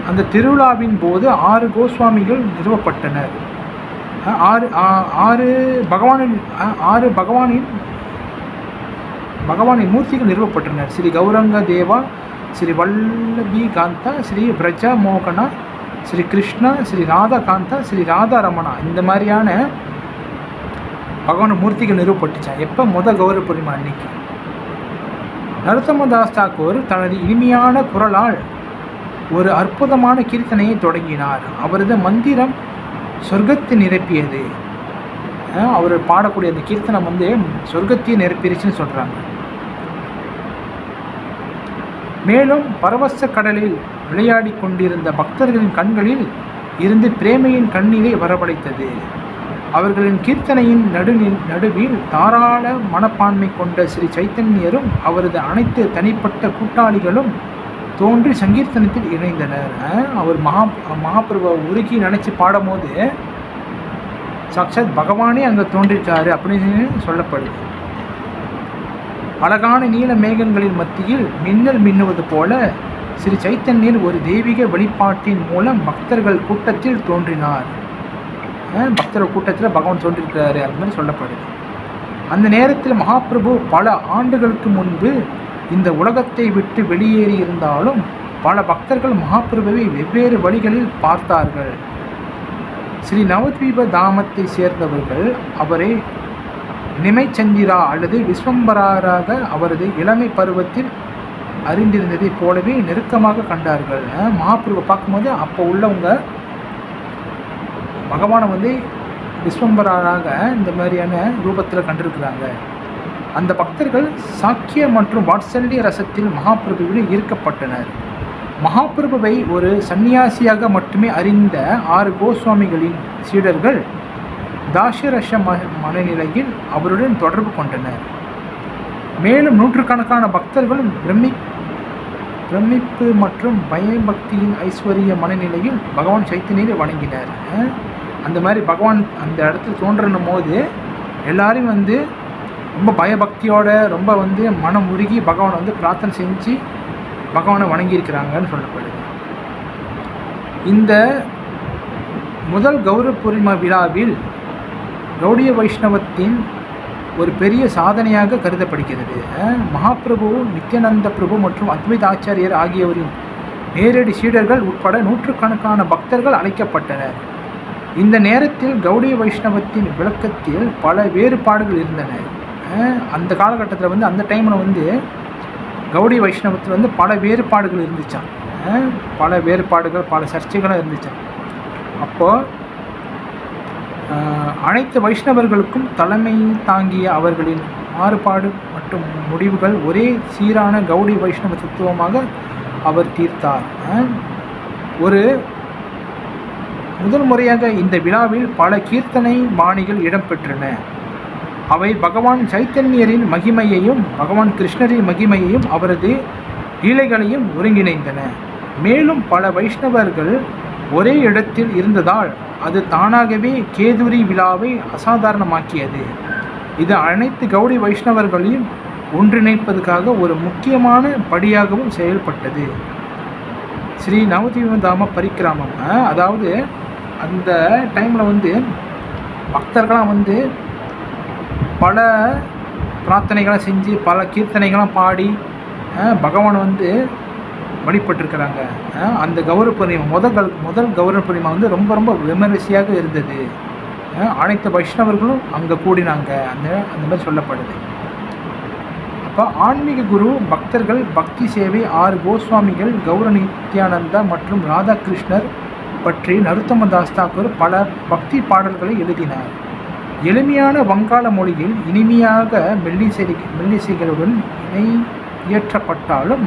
A: அந்த திருவிழாவின் போது 6 கோஸ்வாமிகள் நிறுவப்பட்டனர். 6 பகவானின் மூர்த்திகள் நிறுவப்பட்டனர். ஸ்ரீ கௌரங்க தேவா, ஸ்ரீ வல்லபி காந்தா, ஸ்ரீ பிரஜ மோகனா, ஸ்ரீ கிருஷ்ணா, ஸ்ரீ ராதா காந்தா, ஸ்ரீ ராதா ரமணா இந்த மாதிரியான பகவான் மூர்த்திகள் நிறுவப்பட்டுச்சான். எப்போ கௌரவ பூர்ணிமா அன்னைக்கு. நரோத்தமதாஸ் தாக்கூர் தனது இனிமையான குரலால் ஒரு அற்புதமான கீர்த்தனையை தொடங்கினார். அவரது மந்திரம் சொர்க்கத்தை நிரப்பியது. அவர் பாடக்கூடிய அந்த கீர்த்தனம் சொர்க்கத்தையே நிரப்பிடுச்சுன்னு சொல்கிறாங்க. மேலும் பரவச கடலில் விளையாடி கொண்டிருந்த பக்தர்களின் கண்களில் இருந்து பிரேமையின் கண்ணீரை வரவழைத்தது. அவர்களின் கீர்த்தனையின் நடுவில் தாராள மனப்பான்மை கொண்ட ஸ்ரீ சைத்தன்யரும் அவரது அனைத்து தனிப்பட்ட கூட்டாளிகளும் தோன்றி சங்கீர்த்தனத்தில் இணைந்தனர். அவர் மகாபிரபு உருகி நினச்சி பாடும்போது சாக்ஷாத் பகவானே அங்கே தோன்றிட்டாரு அப்படின்னு சொல்லப்படுது. அழகான நீல மேகங்களின் மத்தியில் மின்னல் மின்னுவது போல ஸ்ரீ சைத்தன்யர் ஒரு தெய்வீக வெளிப்பாட்டின் மூலம் பக்தர்கள் கூட்டத்தில் தோன்றினார். பக்தர்கள் கூட்டத்தில் பகவான் தோன்றிருக்கிறாரு அது மாதிரி சொல்லப்படுது. அந்த நேரத்தில் மகாபிரபு பல ஆண்டுகளுக்கு முன்பு இந்த உலகத்தை விட்டு வெளியேறி இருந்தாலும் பல பக்தர்கள் மகாபிரபுவை வெவ்வேறு வழிகளில் பார்த்தார்கள். ஸ்ரீ நவத்வீப தாமத்தை சேர்ந்தவர்கள் அவரை நிமைச்சந்திரா அல்லது விஸ்வம்பராராக அவரது இளமை பருவத்தில் அறிந்திருந்ததைப் போலவே நெருக்கமாக கண்டார்கள். மகாபிரபு பார்க்கும்போது அப்போ உள்ளவங்க பகவானை விஸ்வம்பராராக இந்த மாதிரியான ரூபத்தில் கண்டிருக்கிறாங்க. அந்த பக்தர்கள் சாக்கிய மற்றும் வாத்சல்ய ரசத்தில் மகாபிரபுவில் ஈர்க்கப்பட்டனர். மகாபிரபுவை ஒரு சன்னியாசியாக மட்டுமே அறிந்த 6 கோஸ்வாமிகளின் சீடர்கள் தாசரச மனநிலையில் அவருடன் தொடர்பு கொண்டனர். மேலும் நூற்றுக்கணக்கான பக்தர்கள் பிரமிப்பு மற்றும் பயபக்தியின் ஐஸ்வர்ய மனநிலையில் பகவான் சைத்தன்யரை வணங்கினர். அந்த மாதிரி பகவான் அந்த இடத்துல தோன்றும் போது எல்லாரும் ரொம்ப பயபக்தியோட ரொம்ப மனம் உருகி பகவானை பிரார்த்தனை செஞ்சு பகவானை வணங்கியிருக்கிறாங்கன்னு சொல்லப்படுது. இந்த முதல் கௌரவ பூர்ணிமா விழாவில் கௌடிய வைஷ்ணவத்தின் ஒரு பெரிய சாதனையாக கருதப்படுகிறது. மகாபிரபு, நித்யானந்த பிரபு மற்றும் அத்வைத ஆச்சாரியர் ஆகியோரின் நேரடி சீடர்கள் உட்பட நூற்றுக்கணக்கான பக்தர்கள் அழைக்கப்பட்டனர். இந்த நேரத்தில் கௌடிய வைஷ்ணவத்தின் விளக்கத்தில் பல வேறுபாடுகள் இருந்தன. அந்த காலகட்டத்தில் அந்த டைமில் கௌடி வைஷ்ணவத்தில் வந்து பல வேறுபாடுகள் இருந்துச்சான், பல வேறுபாடுகள், பல சர்ச்சைகளும் இருந்துச்சான். அப்போது அனைத்து வைஷ்ணவர்களுக்கும் தலைமை தாங்கிய அவர்களின் மாறுபாடு மற்றும் முடிவுகள் ஒரே சீரான கௌடி வைஷ்ணவ தத்துவமாக அவர் தீர்த்தார். ஒரு முதல் முறையாக இந்த விழாவில் பல கீர்த்தனை பாணிகள் இடம்பெற்றன. அவை பகவான் சைத்தன்யரின் மகிமையையும் பகவான் கிருஷ்ணரின் மகிமையையும் அவரது லீலைகளையும் ஒருங்கிணைந்தன. மேலும் பல வைஷ்ணவர்கள் ஒரே இடத்தில் இருந்ததால் அது தானாகவே கேதுரி விழாவை அசாதாரணமாக்கியது. இது அனைத்து கௌடி வைஷ்ணவர்களையும் ஒன்றிணைப்பதற்காக ஒரு முக்கியமான படியாகவும் செயல்பட்டது. ஸ்ரீ நவதீபதாம பரிக்கிராமம், அதாவது அந்த டைமில் வந்து பக்தர்களாம் வந்து பல பிரார்த்தனைகளை செஞ்சு பல கீர்த்தனைகளாம் பாடி பகவான் வந்து வழிபட்டிருக்கிறாங்க. அந்த கௌர பூர்ணிமா முதல் கௌர பூர்ணிமா வந்து ரொம்ப ரொம்ப விமரிசையாக இருந்தது. அனைத்து வைஷ்ணவர்களும் அங்கே கூடினாங்க, அந்த மாதிரி சொல்லப்படுது. அப்போ ஆன்மீக குரு, பக்தர்கள், பக்தி சேவை, 6 கோஸ்வாமிகள், கௌர நித்யானந்தா மற்றும் ராதாகிருஷ்ணர் பற்றி நரோத்தமதாஸ் தாக்கூர் பல பக்தி பாடல்களை எழுதினார். எளிமையான வங்காள மொழியில் இனிமையாக மெல்லிசைகளுடன் இயற்றப்பட்டாலும்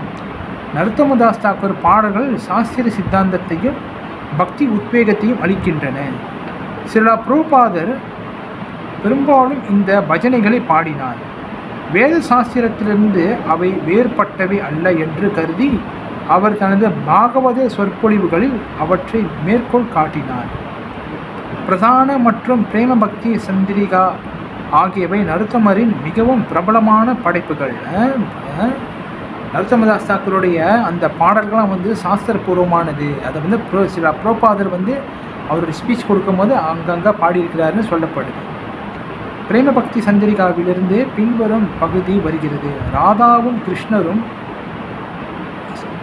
A: நரோத்தமதாஸ் தாக்கூர் பாடல்கள் சாஸ்திர சித்தாந்தத்தையும் பக்தி உத்வேகத்தையும் அளிக்கின்றன. சில பிரபுபாதர் பெரும்பாலும் இந்த பஜனைகளை பாடினார். வேத சாஸ்திரத்திலிருந்து அவை வேறுபட்டவை அல்ல என்று கருதி அவர் தனது பாகவத சொற்பொழிவுகளில் அவற்றை மேற்கோள் காட்டினார். பிரதான மற்றும் பிரேம பக்தி சந்திரிகா ஆகியவை நரோத்தமரின் மிகவும் பிரபலமான படைப்புகள். நரோத்தமதாஸ் தாக்கூருடைய அந்த பாடல்கள்லாம் வந்து சாஸ்திரபூர்வமானது. அதை வந்து சில பிரபுபாதர் வந்து அவருடைய ஸ்பீச் கொடுக்கும்போது அங்கங்கே பாடியிருக்கிறாருன்னு சொல்லப்படுது. பிரேம பக்தி சந்திரிகாவிலிருந்து பின்வரும் பகுதி வருகிறது. ராதாவும் கிருஷ்ணரும்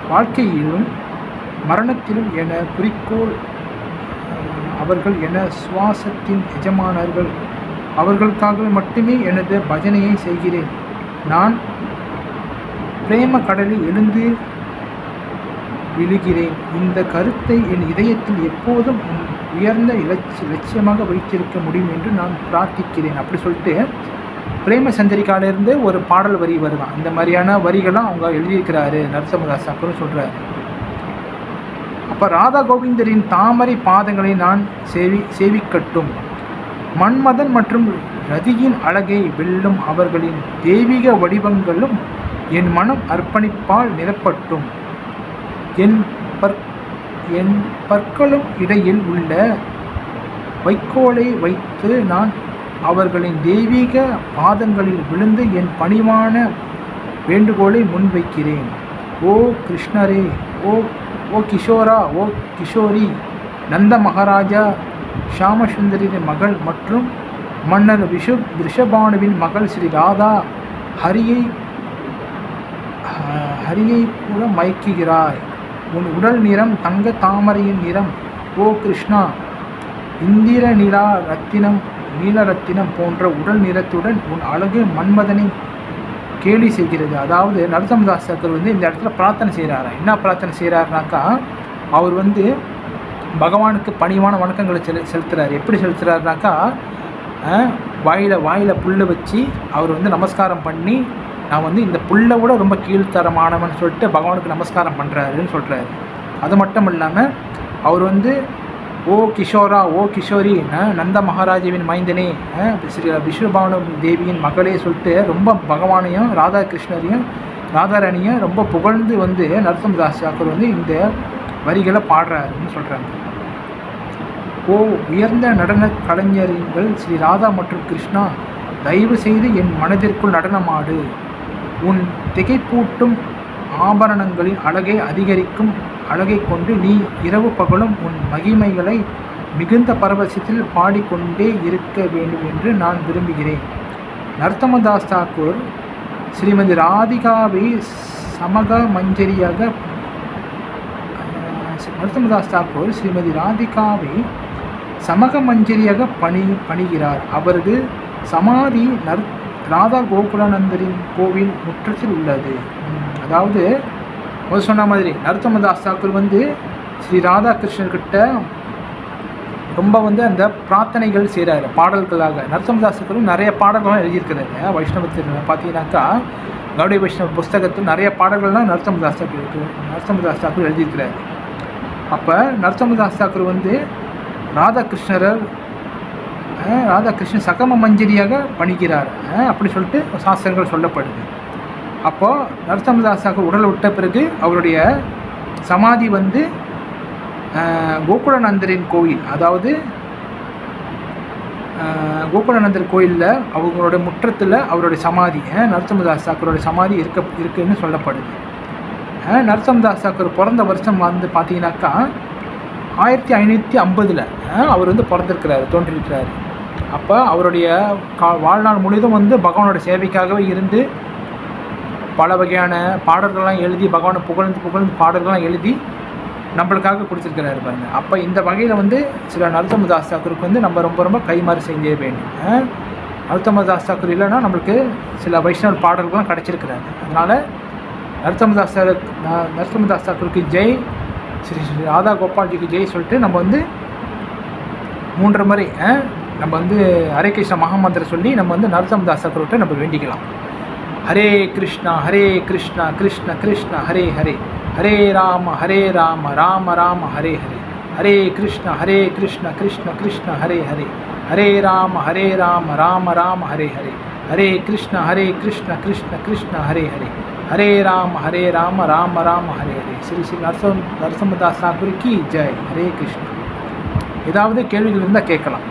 A: வாழ்க்கையிலும் மரணத்திலும் என குறிக்கோள், அவர்கள் என சுவாசத்தின் எஜமானர்கள், அவர்களுக்காக மட்டுமே எனது பஜனையை செய்கிறேன். நான் பிரேம கடலில் எழுந்து விழுகிறேன். இந்த கருத்தை என் இதயத்தில் எப்போதும் உயர்ந்த லட்சியமாக வைத்திருக்க முடியும் என்று நான் பிரார்த்திக்கிறேன். அப்படி சொல்லிட்டு பிரேம சந்திரிகாவிலிருந்து ஒரு பாடல் வரி வருவான். இந்த மாதிரியான வரிகள்லாம் அவங்க எழுதியிருக்கிறாரு நரோத்தமதாஸ் தாக்கூர் சொல்கிறார். அப்போ ராதா கோவிந்தரின் தாமரை பாதங்களை நான் சேவிக்கட்டும். மன்மதன் மற்றும் ரதியின் அழகை வெல்லும் அவர்களின் தெய்வீக வடிவங்களும் என் மனம் அர்ப்பணிப்பால் நிரப்பட்டும். என் பற்களும் இடையில் உள்ள வைக்கோலை வைத்து நான் அவர்களின் தெய்வீக பாதங்களில் விழுந்து என் பணிவான வேண்டுகோளை முன்வைக்கிறேன். ஓ கிருஷ்ணரே, ஓ கிஷோரா, ஓ கிஷோரி, நந்த மகாராஜா ஷாமசுந்தரின் மகள் மற்றும் மன்னர் ரிஷபானுவின் மகள் ஸ்ரீ ராதா ஹரியை கூட மயக்குகிறாய். உன் உடல் நிறம் தங்க தாமரையின் நிறம். ஓ கிருஷ்ணா, இந்திர நீலரத்தினம் போன்ற உடல் நிறத்துடன் உன் அழகு மன்மதனை கேலி செய்கிறது. அதாவது நரோத்தமதாஸ் தாக்கூர் வந்து இந்த இடத்துல பிரார்த்தனை செய்கிறாரா. என்ன பிரார்த்தனை செய்கிறாருனாக்கா, அவர் வந்து பகவானுக்கு பணிவான வணக்கங்களை செலுத்துகிறார். எப்படி செலுத்துகிறாருனாக்கா, வாயில் புல்லை வச்சு அவர் வந்து நமஸ்காரம் பண்ணி, நான் வந்து இந்த புல்லை விட ரொம்ப கீழ்த்தரமானவன் சொல்லிட்டு பகவானுக்கு நமஸ்காரம் பண்ணுறாருன்னு சொல்கிறாரு. அது மட்டும் இல்லாமல் அவர் வந்து ஓ கிஷோரா, ஓ கிஷோரி, நந்த மகாராஜாவின் மைந்தனே, ஸ்ரீ விஷ்ணுபானு தேவியின் மகளே சொல்லிட்டு ரொம்ப பகவானையும் ராதாகிருஷ்ணரையும் ராதாராணியும் ரொம்ப புகழ்ந்து வந்து நரோத்தமதாஸ் தாக்கூர் வந்து இந்த வரிகளை பாடுறாருன்னு சொல்கிறாங்க. ஓ உயர்ந்த நடன கலைஞர்கள் ஸ்ரீ ராதா மற்றும் கிருஷ்ணா, தயவு செய்து என் மனதிற்குள் நடனமாடு. உன் திகைப்பூட்டும் ஆபரணங்களின் அழகை அதிகரிக்கும் அழகை கொண்டு நீ இரவு பகலும் உன் மகிமைகளை மிகுந்த பரவசத்தில் பாடிக்கொண்டே இருக்க வேண்டும் என்று நான் விரும்புகிறேன். நரோத்தமதாஸ் தாக்கூர் ஸ்ரீமதி ராதிகாவை சமக மஞ்சரியாக பணிகிறார். அவரது சமாதி ராதா கோகுலானந்தரின் கோவில் முற்றத்தில் உள்ளது. அதாவது முதல் சொன்ன மாதிரி நரோத்தமதாஸ் தாக்கூர் வந்து ஸ்ரீ ராதாகிருஷ்ணர்கிட்ட ரொம்ப வந்து அந்த பிரார்த்தனைகள் செய்கிறாரு பாடல்களாக. நரோத்தமதாஸ் தாக்கூர் நிறைய பாடல்கள்லாம் எழுதியிருக்கிறாரு. வைஷ்ணவத்தில் பார்த்தீங்கன்னாக்கா கௌடிய வைஷ்ணவ புஸ்தகத்தில் நிறைய பாடல்கள்லாம் நரோத்தமதாஸ் தாக்கூர் எழுதியிருக்கிறார். அப்போ நரோத்தமதாஸ் தாக்கூர் வந்து ராதாகிருஷ்ணன் சகம மஞ்சரியாக பணிக்கிறார் அப்படி சொல்லிட்டு சாஸ்திரங்கள் சொல்லப்படுது. அப்போது நரோத்தமதாஸ் தாக்கூர் உடலை விட்ட பிறகு அவருடைய சமாதி வந்து கோகுலானந்தரின் கோயில், அதாவது கோகுலானந்தர் கோயிலில் அவங்களோட முற்றத்தில் அவருடைய சமாதி நரோத்தமதாஸ் தாக்கூரோட சமாதி இருக்குன்னு சொல்லப்படுது. நரோத்தமதாஸ் தாக்கூர் பிறந்த வருஷம் வந்து பார்த்தீங்கன்னாக்கா 1550 அவர் வந்து பிறந்திருக்கிறாரு, தோன்றியிருக்கிறாரு. அப்போ அவருடைய வாழ்நாள் முழுவதும் வந்து பகவானோட சேவைக்காகவே இருந்து பல வகையான பாடல்கள்லாம் எழுதி பகவானை புகழ்ந்து பாடல்கள்லாம் எழுதி நம்மளுக்காக கொடுத்துருக்கிறாரு பாருங்கள். அப்போ இந்த வகையில் வந்து சில நரோத்தமதாஸ் தாக்கூருக்கு வந்து நம்ம ரொம்ப கைமாறு செய்ய வேண்டும். நரோத்தமதாஸ் தாக்கூர் இல்லைன்னா நம்மளுக்கு சில வைஷ்ணவ பாடல்கள்லாம் கிடச்சிருக்கிறாரு. அதனால் நரோத்தமதாஸ் தாக்கூருக்கு ஜெய், ஸ்ரீ ராதா கோபால்ஜிக்கு ஜெய் சொல்லிட்டு நம்ம வந்து 3 முறை நம்ம வந்து ஹரே கிருஷ்ணா மகாமந்திரம் சொல்லி நம்ம வந்து நரோத்தமதாஸ் தாக்கூர்கிட்ட நம்ம வேண்டிக்கலாம். ஹரே கிருஷ்ணா கிருஷ்ண கிருஷ்ண ஹரே ஹரே, ஹரே ராம ராம ராம ஹரே ஹரே, ஹரே கிருஷ்ண கிருஷ்ண கிருஷ்ண ஹரே ஹரே, ஹரே ராம ராம ராம ஹரே ஹரே, ஹரே கிருஷ்ண கிருஷ்ண கிருஷ்ண ஹரே ஹரே, ஹரே ராம ராம ராம ஹரே ஹரே. ஸ்ரீ ஸ்ரீ நரோத்தமதாஸ் தாக்கூர் கி ஜெய். ஹரே கிருஷ்ணா. ஏதாவது கேள்விகள் இருந்தால் கேட்கலாம்.